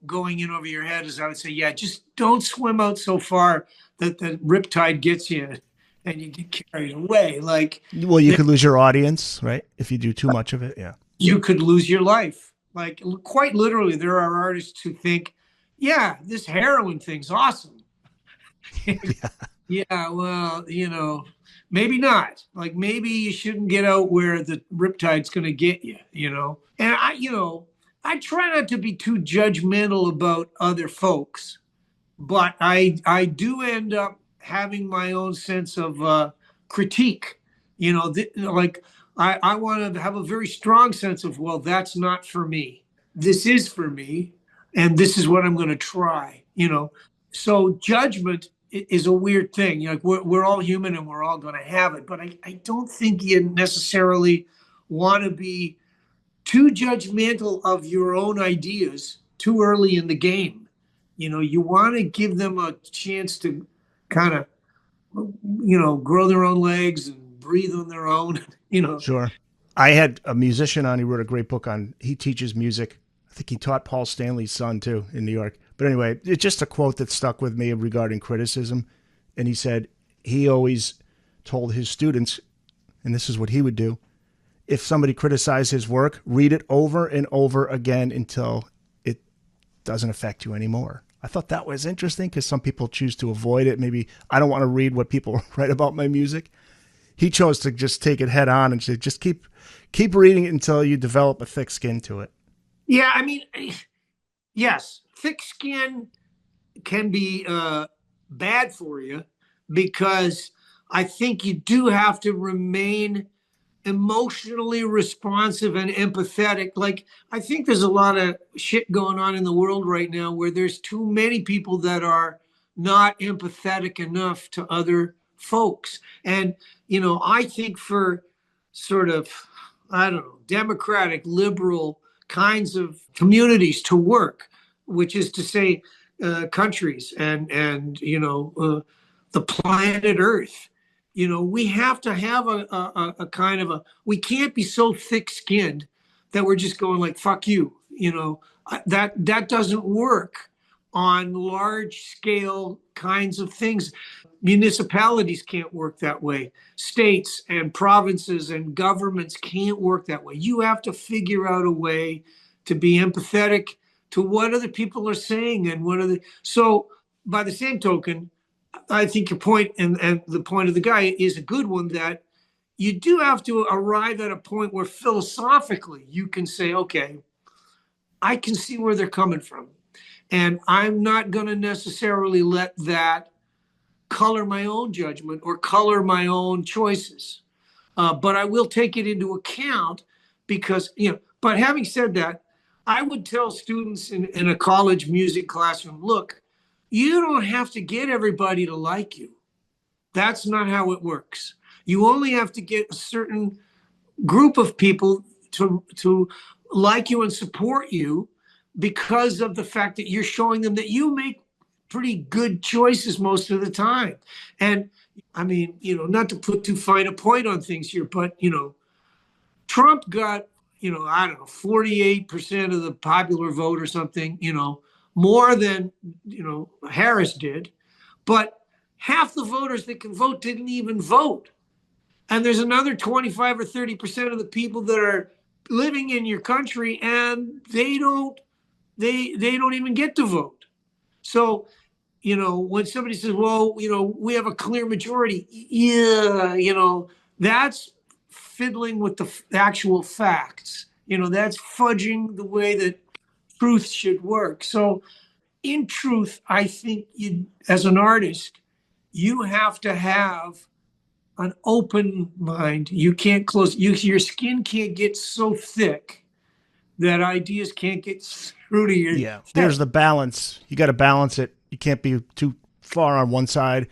going in over your head is, I would say, yeah, just don't swim out so far that the riptide gets you and you get carried away. Like, well, you could lose your audience, right? If you do too much of it. Yeah. You could lose your life. Like, quite literally, there are artists who think, yeah, this heroin thing's awesome. Yeah, well, maybe not. Like, maybe you shouldn't get out where the riptide's going to get you, And I try not to be too judgmental about other folks, but I do end up having my own sense of critique. Like, I want to have a very strong sense of, well, that's not for me. This is for me, and this is what I'm going to try. So judgment is a weird thing. We're all human and we're all going to have it, but I don't think you necessarily want to be too judgmental of your own ideas too early in the game. You want to give them a chance to kind of, grow their own legs and breathe on their own, you know. Sure. I had a musician on. He wrote a great book on. He teaches music. I think he taught Paul Stanley's son too in New York. But anyway, it's just a quote that stuck with me regarding criticism. And he said he always told his students, and this is what he would do: if somebody criticized his work, read it over and over again until it doesn't affect you anymore. I thought that was interesting because some people choose to avoid it. Maybe I don't want to read what people write about my music. He chose to just take it head on and say, just keep reading it until you develop a thick skin to it. Yeah, I mean, yes, thick skin can be bad for you because I think you do have to remain emotionally responsive and empathetic. Like, I think there's a lot of shit going on in the world right now where there's too many people that are not empathetic enough to other folks. And, you know, I think for sort of, I don't know, democratic, liberal kinds of communities to work, which is to say, countries and the planet Earth, you know, we have to have a kind of a, we can't be so thick skinned that we're just going like, fuck you, you know, that doesn't work on large scale kinds of things. Municipalities can't work that way. States and provinces and governments can't work that way. You have to figure out a way to be empathetic to what other people are saying and what are the, so by the same token, I think your point and the point of the guy is a good one, that you do have to arrive at a point where philosophically you can say, okay, I can see where they're coming from. And I'm not going to necessarily let that color my own judgment or color my own choices. But I will take it into account because, you know, but having said that, I would tell students in a college music classroom, look, you don't have to get everybody to like you. That's not how it works. You only have to get a certain group of people to like you and support you because of the fact that you're showing them that you make pretty good choices most of the time. And I mean, you know, not to put too fine a point on things here, but, you know, Trump got, you know, I don't know, 48% of the popular vote or something, you know, more than, you know, Harris did. But half the voters that can vote didn't even vote. And there's another 25 or 30% of the people that are living in your country and they don't even get to vote. So, you know, when somebody says, well, you know, we have a clear majority, yeah, you know, that's fiddling with the actual facts. You know, that's fudging the way that truth should work. So in truth, I think you, as an artist, you have to have an open mind. You can't close, your skin can't get so thick that ideas can't get through to your Yeah, there's head. the balance. You got to balance it. You can't be too far on one side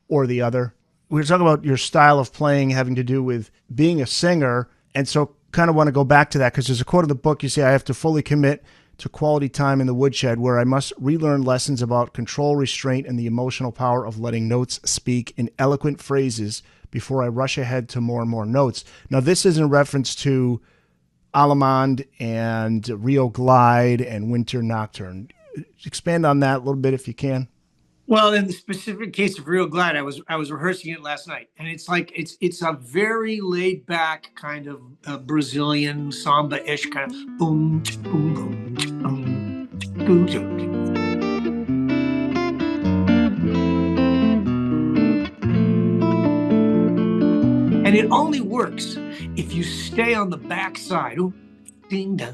or the other. We were talking about your style of playing having to do with being a singer. And so kind of want to go back to that because there's a quote in the book. You say, I have to fully commit to quality time in the woodshed where I must relearn lessons about control, restraint, and the emotional power of letting notes speak in eloquent phrases before I rush ahead to more and more notes. Now, this is in reference to Allemande and Rio Glide and Winter Nocturne. Expand on that a little bit if you can. Well, in the specific case of Real Glad, I was rehearsing it last night, and it's like it's a very laid back kind of Brazilian samba-ish kind of boom boom boom boom boom boom. And it only works if you stay on the back side. Ding da,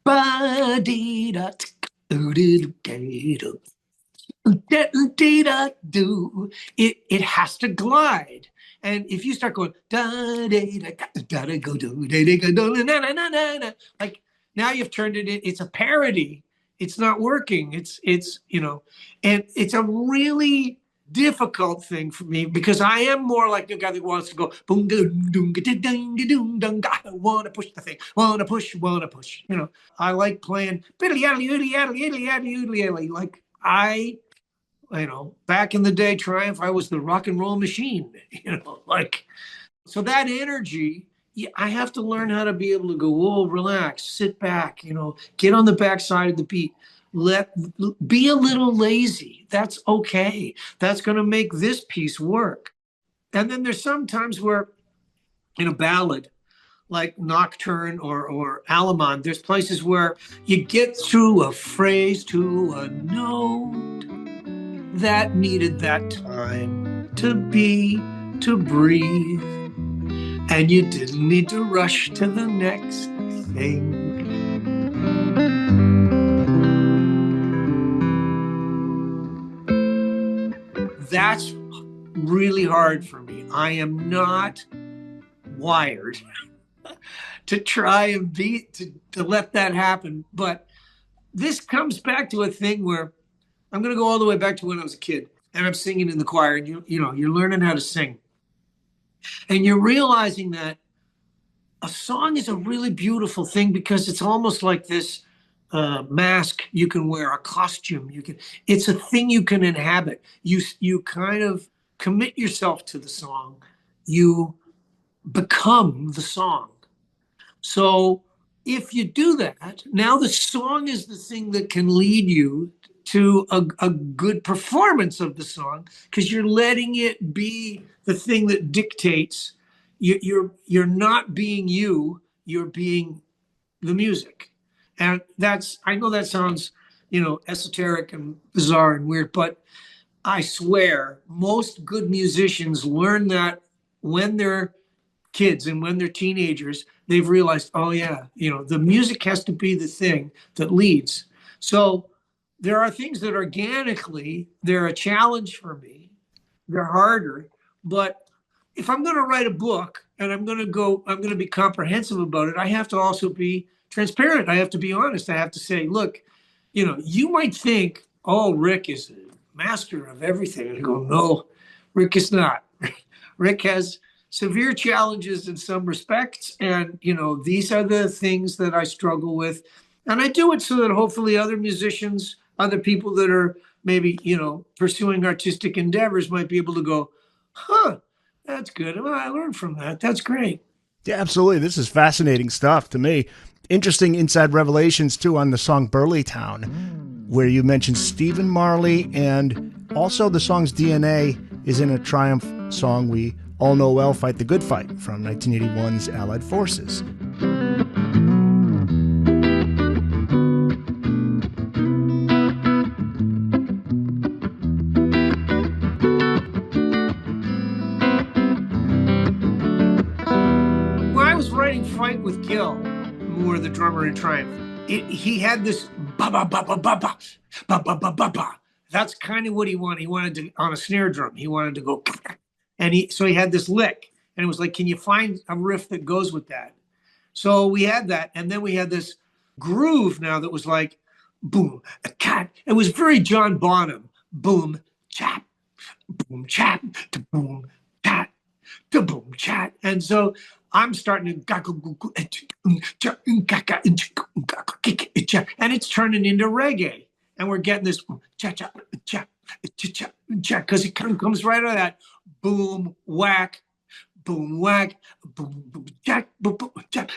ba dee da, do do do. It has to glide. And if you start going like now you've turned it in, it's a parody. It's not working. It's you know, and it's a really difficult thing for me because I am more like the guy that wants to go boom doom doom doom doom. I want to push the thing, want to push. You know, I like playing like you know, back in the day, Triumph, I was the rock and roll machine, you know, like, So that energy, I have to learn how to be able to go, whoa, relax, sit back, get on the backside of the beat. Be a little lazy. That's okay. That's going to make this piece work. And then there's some times where in a ballad, like Nocturne or Allemande, there's places where you get through a phrase to a note that needed that time to be, to breathe. And you didn't need to rush to the next thing. That's really hard for me. I am not wired to try and to let that happen. But this comes back to a thing where I'm going to go all the way back to when I was a kid and I'm singing in the choir, and you're learning how to sing. And you're realizing that a song is a really beautiful thing because it's almost like this mask you can wear, a costume it's a thing you can inhabit. You kind of commit yourself to the song. You become the song. So if you do that, now the song is the thing that can lead you to a good performance of the song, because you're letting it be the thing that dictates. You're not being you're being the music. And I know that sounds, esoteric and bizarre and weird, but I swear most good musicians learn that when they're kids and when they're teenagers. They've realized, oh yeah, the music has to be the thing that leads. So there are things that organically, they're a challenge for me. They're harder. But if I'm going to write a book and I'm going to be comprehensive about it, I have to also be transparent. I have to be honest. I have to say, look, you might think, oh, Rik is a master of everything. And I go, no, Rik is not. Rik has severe challenges in some respects. And, these are the things that I struggle with. And I do it so that hopefully other musicians, other people that are maybe, pursuing artistic endeavors might be able to go, huh, that's good. Well, I learned from that. That's great. Yeah, absolutely. This is fascinating stuff to me. Interesting inside revelations, too, on the song Burley Town, where you mentioned Stephen Marley, and also the song's DNA is in a Triumph song we all know well, Fight the Good Fight, from 1981's Allied Forces. Fight with Gil, Moore, the drummer in Triumph, he had this ba ba ba ba ba ba ba ba ba ba ba. That's kind of what he wanted. He wanted to, on a snare drum, he wanted to go, and so he had this lick, and it was like, can you find a riff that goes with that? So we had that, and then we had this groove now that was like, boom, a cat. It was very John Bonham, boom, chap, boom, chap, to boom, chat, to boom, chat, and so I'm starting to, and it's turning into reggae, and we're getting this because it kind of comes right out of that boom whack, boom whack, boom boom jack, boom boom jack,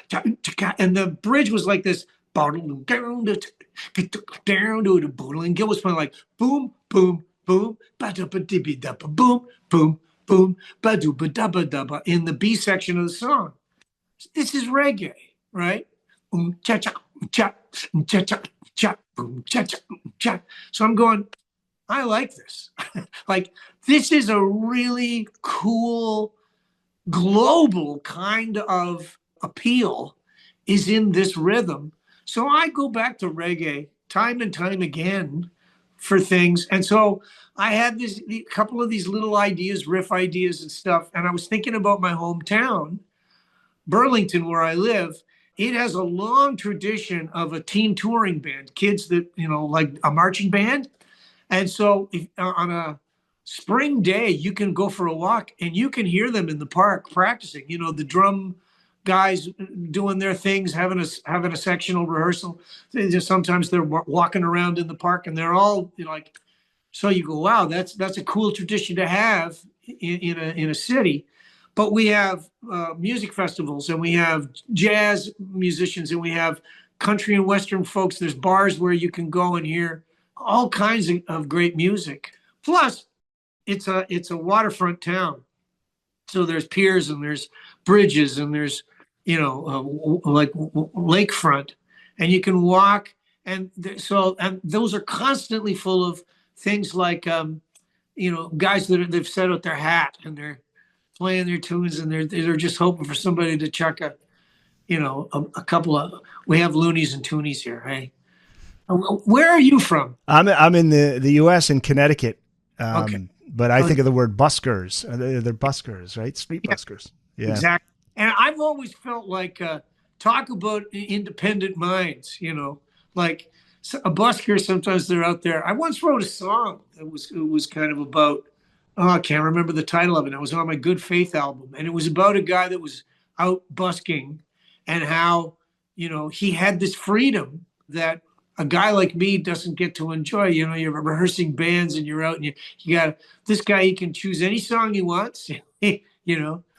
and the bridge was like this, down to the boodle, and Gil was playing like boom boom boom, boom boom. Boom, ba-dooba dubba dubba in the B section of the song. This is reggae, right? Cha cha cha cha cha cha boom cha cha cha. So I'm going, I like this. Like, this is a really cool global kind of appeal is in this rhythm. So I go back to reggae time and time again for things. And so I had a couple of these little ideas, riff ideas and stuff. And I was thinking about my hometown, Burlington, where I live. It has a long tradition of a teen touring band, kids that, like a marching band. And so on a spring day, you can go for a walk and you can hear them in the park practicing, the drum guys doing their things, having a sectional rehearsal. Sometimes they're walking around in the park and they're all like, so you go, wow, that's a cool tradition to have in a city. But we have music festivals, and we have jazz musicians, and we have country and Western folks. There's bars where you can go and hear all kinds of great music. Plus, it's a waterfront town, so there's piers and there's bridges and there's like lakefront, and you can walk, and and those are constantly full of things like guys they've set out their hat and they're playing their tunes, and they're just hoping for somebody to chuck a couple of. We have loonies and toonies here. Hey, where are you from? I'm in the U.S. in Connecticut. Okay. But I think of the word buskers. They're buskers, right? Street buskers. Yeah. Exactly. And I've always felt like talk about independent minds. Like a busker. Sometimes they're out there. I once wrote a song that was kind of about. Oh, I can't remember the title of it. It was on my Good Faith album, and it was about a guy that was out busking, and how he had this freedom that a guy like me doesn't get to enjoy. You're rehearsing bands and you're out, and you got this guy. He can choose any song he wants.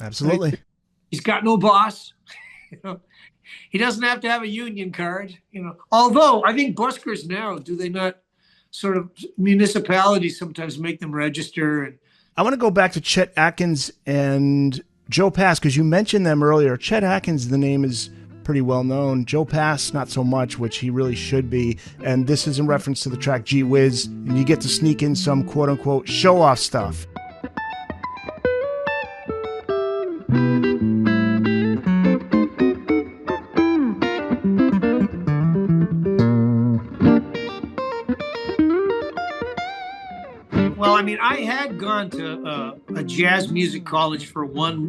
Absolutely. He's got no boss. He doesn't have to have a union card. Although I think buskers now, do they not? Sort of municipalities sometimes make them register. And I want to go back to Chet Atkins and Joe Pass, because you mentioned them earlier. Chet Atkins, the name is pretty well known. Joe Pass, not so much, which he really should be. And this is in reference to the track Gee Whiz. And you get to sneak in some quote unquote show off stuff. Well, I mean, I had gone to a jazz music college for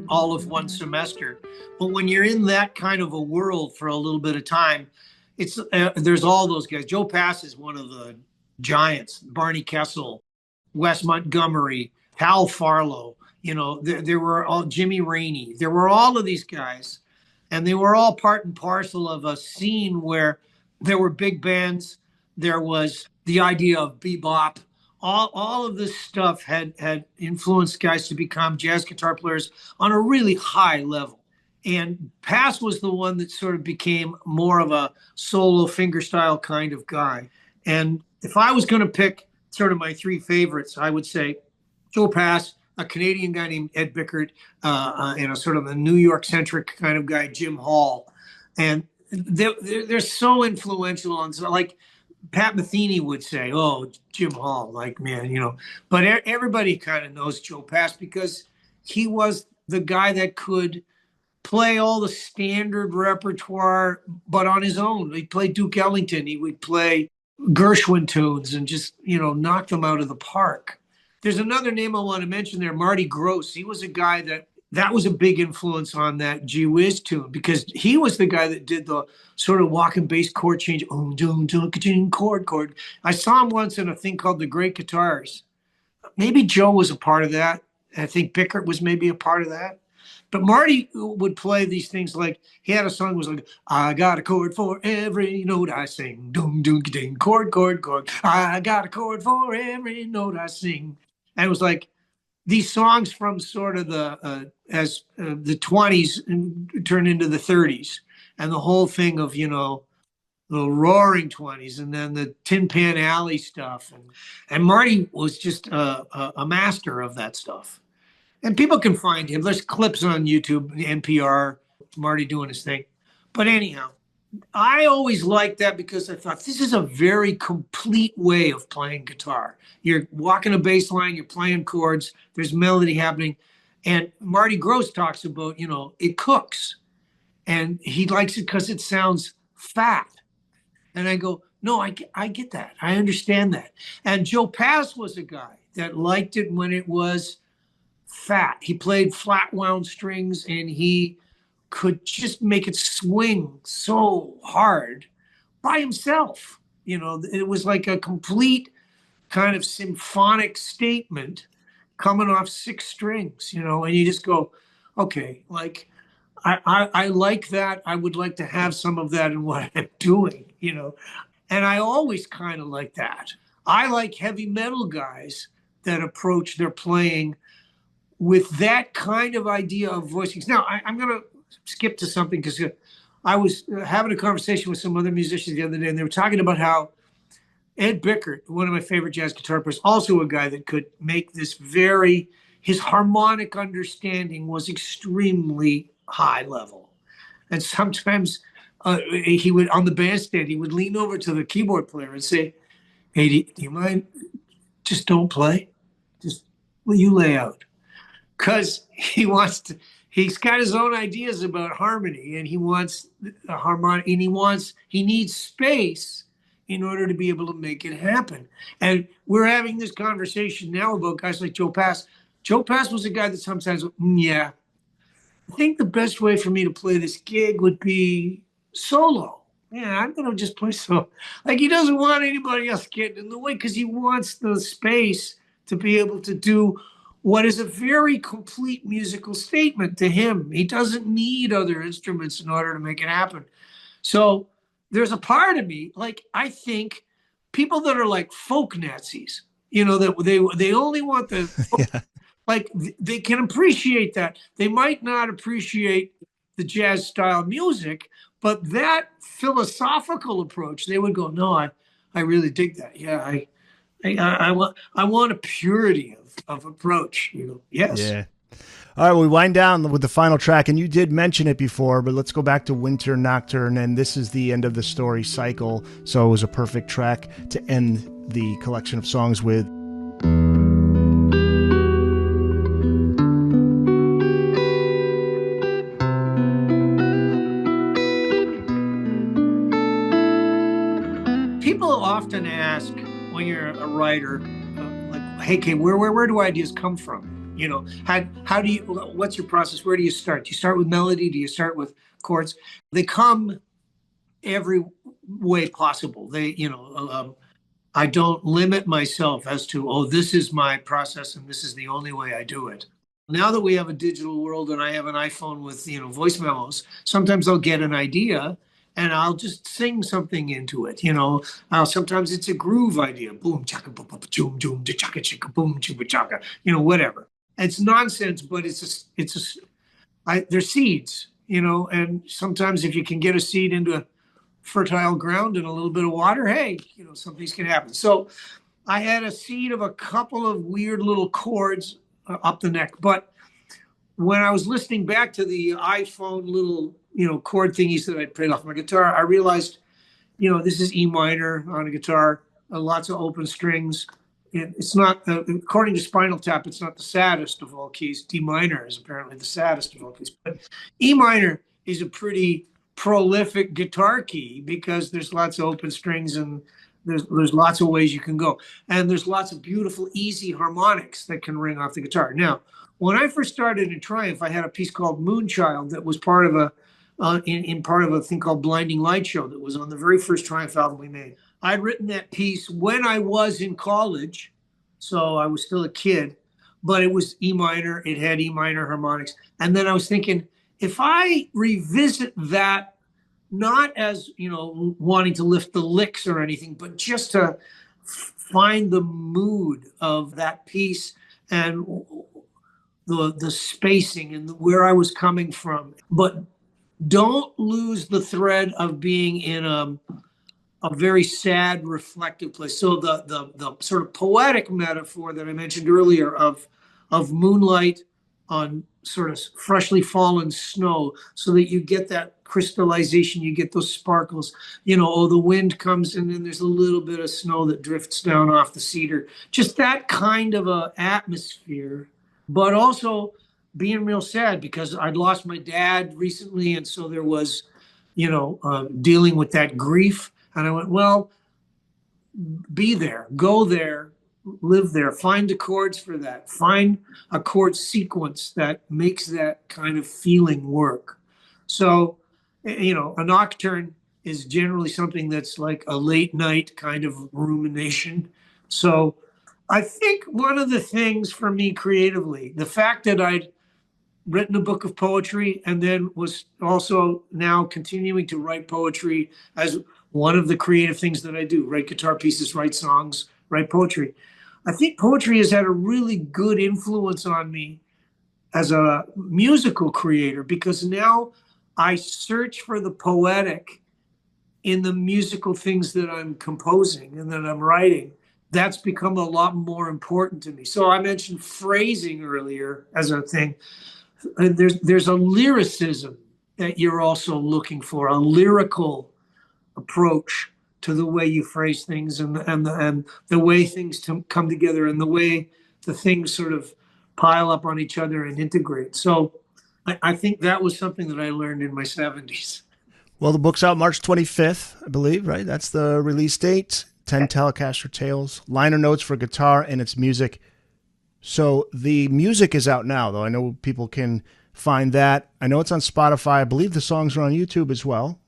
all of one semester, but when you're in that kind of a world for a little bit of time, it's there's all those guys. Joe Pass is one of the giants. Barney Kessel, Wes Montgomery, Hal Farlow. There were all Jimmy Rainey. There were all of these guys, and they were all part and parcel of a scene where there were big bands. There was the idea of bebop. All of this stuff had influenced guys to become jazz guitar players on a really high level. And Pass was the one that sort of became more of a solo fingerstyle kind of guy. And if I was going to pick sort of my three favorites, I would say Joe Pass, a Canadian guy named Ed Bickert, and a sort of a New York-centric kind of guy, Jim Hall. And they're so influential on, like, Pat Metheny would say, "Oh, Jim Hall, like, man, But everybody kind of knows Joe Pass because he was the guy that could play all the standard repertoire, but on his own. He'd play Duke Ellington. He would play Gershwin tunes and just, knock them out of the park. There's another name I want to mention there, Marty Gross. He was a guy that was a big influence on that Gee Whiz tune, because he was the guy that did the sort of walking bass chord change. Chord. I saw him once in a thing called The Great Guitars. Maybe Joe was a part of that. I think Bickert was maybe a part of that. But Marty would play these things like, he had a song that was like, I got a chord for every note I sing. Doom, doom, ding, chord. I got a chord for every note I sing. And it was like, these songs from sort of the 20s turned into the 30s, and the whole thing of the Roaring 20s, and then the Tin Pan Alley stuff, and Marty was just a master of that stuff. And people can find him. There's clips on YouTube, NPR, Marty doing his thing. But anyhow, I always liked that because I thought this is a very complete way of playing guitar. You're walking a bass line, you're playing chords, there's melody happening. And Marty Gross talks about, it cooks. And he likes it because it sounds fat. And I go, no, I get that. I understand that. And Joe Pass was a guy that liked it when it was fat. He played flat wound strings, and he could just make it swing so hard by himself. It was like a complete kind of symphonic statement coming off six strings, and you just go, okay, like, I like that. I would like to have some of that in what I'm doing, and I always kind of like that. I like heavy metal guys that approach their playing with that kind of idea of voicings. Now, I'm going to skip to something because I was having a conversation with some other musicians the other day, and they were talking about how Ed Bickert, one of my favorite jazz guitar players, also a guy that could make this his harmonic understanding was extremely high level. And sometimes he would, on the bandstand, he would lean over to the keyboard player and say, "Hey, do you mind? Just don't play. Just will you lay out?" Because he's got his own ideas about harmony, and he wants a harmonic, and he needs space in order to be able to make it happen. And we're having this conversation now about guys like Joe Pass. Joe Pass was a guy that sometimes, yeah, I think the best way for me to play this gig would be solo. Yeah, I'm going to just play solo. Like, he doesn't want anybody else getting in the way because he wants the space to be able to do what is a very complete musical statement to him. He doesn't need other instruments in order to make it happen. So there's a part of me, like, I think people that are like folk Nazis, that they only want the Yeah. like, they can appreciate that. They might not appreciate the jazz style music, but that philosophical approach, they would go, no, I really dig that. Yeah, I want a purity of approach. Yes. Yeah. All right, we wind down with the final track, and you did mention it before, but let's go back to Winter Nocturne, and this is the end of the story cycle, so it was a perfect track to end the collection of songs with. People often ask when you're a writer, like, hey, Kay, where do ideas come from? How do you, what's your process? Where do you start? Do you start with melody? Do you start with chords? They come every way possible. I don't limit myself as to, oh, this is my process and this is the only way I do it. Now that we have a digital world and I have an iPhone with, voice memos, sometimes I'll get an idea and I'll just sing something into it. Sometimes it's a groove idea. Boom, chaka, boom, boom, boom, boom, chaka, chaka, boom, chuba, chaka, whatever. It's nonsense, but they're seeds, and sometimes if you can get a seed into a fertile ground and a little bit of water, hey, some things can happen. So I had a seed of a couple of weird little chords up the neck. But when I was listening back to the iPhone little, chord thingies that I played off my guitar, I realized, this is E minor on a guitar, lots of open strings. It's not, according to Spinal Tap, it's not the saddest of all keys. D minor is apparently the saddest of all keys. But E minor is a pretty prolific guitar key because there's lots of open strings and there's lots of ways you can go. And there's lots of beautiful, easy harmonics that can ring off the guitar. Now, when I first started in Triumph, I had a piece called Moonchild that was part of part of a thing called Blinding Light Show that was on the very first Triumph album we made. I'd written that piece when I was in college, so I was still a kid, but it was E minor. It had E minor harmonics. And then I was thinking, if I revisit that, not as, wanting to lift the licks or anything, but just to find the mood of that piece and the spacing and where I was coming from, but don't lose the thread of being in a very sad, reflective place. So the sort of poetic metaphor that I mentioned earlier of moonlight on sort of freshly fallen snow, so that you get that crystallization, you get those sparkles, the wind comes and then there's a little bit of snow that drifts down off the cedar. Just that kind of a atmosphere, but also being real sad because I'd lost my dad recently. And so there was, dealing with that grief. And I went, well, be there, go there, live there, find the chords for that, find a chord sequence that makes that kind of feeling work. So, a nocturne is generally something that's like a late night kind of rumination. So I think one of the things for me creatively, the fact that I'd written a book of poetry and then was also now continuing to write poetry as one of the creative things that I do, write guitar pieces, write songs, write poetry. I think poetry has had a really good influence on me as a musical creator, because now I search for the poetic in the musical things that I'm composing and that I'm writing. That's become a lot more important to me. So I mentioned phrasing earlier as a thing. And there's a lyricism that you're also looking for, a lyrical approach to the way you phrase things, and the way things come together, and the way the things sort of pile up on each other and integrate. So I think that was something that I learned in my 70s. Well, the book's out March 25th, I believe, right? That's the release date. 10 Telecaster Tales, liner notes for guitar and its music. So the music is out now, though. I know people can find that. I know it's on Spotify. I believe the songs are on YouTube as well.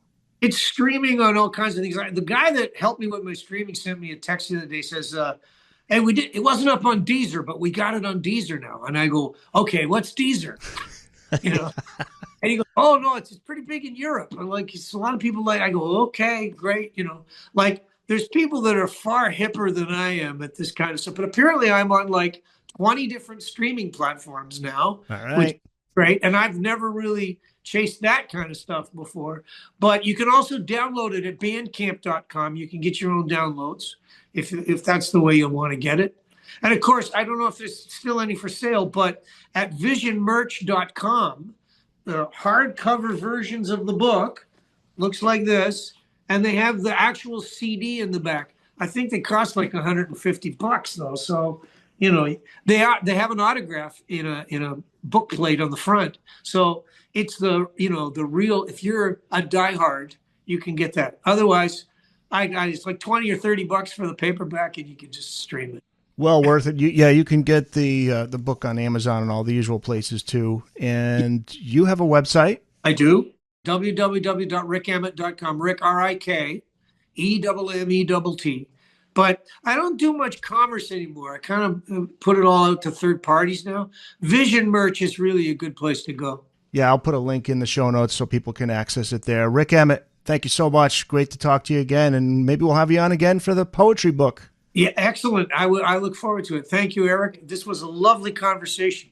It's streaming on all kinds of things. The guy that helped me with my streaming sent me a text the other day, says, hey, it wasn't up on Deezer, but we got it on Deezer now. And I go, okay, what's Deezer? You know? And he goes, oh, no, it's pretty big in Europe. I'm like, it's a lot of people like, I go, okay, great. You know, like there's people that are far hipper than I am at this kind of stuff. But apparently I'm on like 20 different streaming platforms now, All right. which is great. And I've never really chased that kind of stuff before. But you can also download it at bandcamp.com. You can get your own downloads if that's the way you want to get it. And of course, I don't know if there's still any for sale, but at visionmerch.com, the hardcover versions of the book looks like this, and they have the actual CD in the back. I think they cost like $150 though. So, you know, they have an autograph in a book plate on the front. So it's the real, if you're a diehard, you can get that. Otherwise, it's like $20 or $30 for the paperback, and you can just stream it. Well worth it. You can get the book on Amazon and all the usual places too. And you have a website? I do. www.rikemmett.com. Rik, R-I-K, E-M-M-E-T-T. But I don't do much commerce anymore. I kind of put it all out to third parties now. Vision Merch is really a good place to go. Yeah, I'll put a link in the show notes so people can access it there. Rik Emmett, thank you so much. Great to talk to you again. And maybe we'll have you on again for the poetry book. Yeah, excellent. I look forward to it. Thank you, Eric. This was a lovely conversation.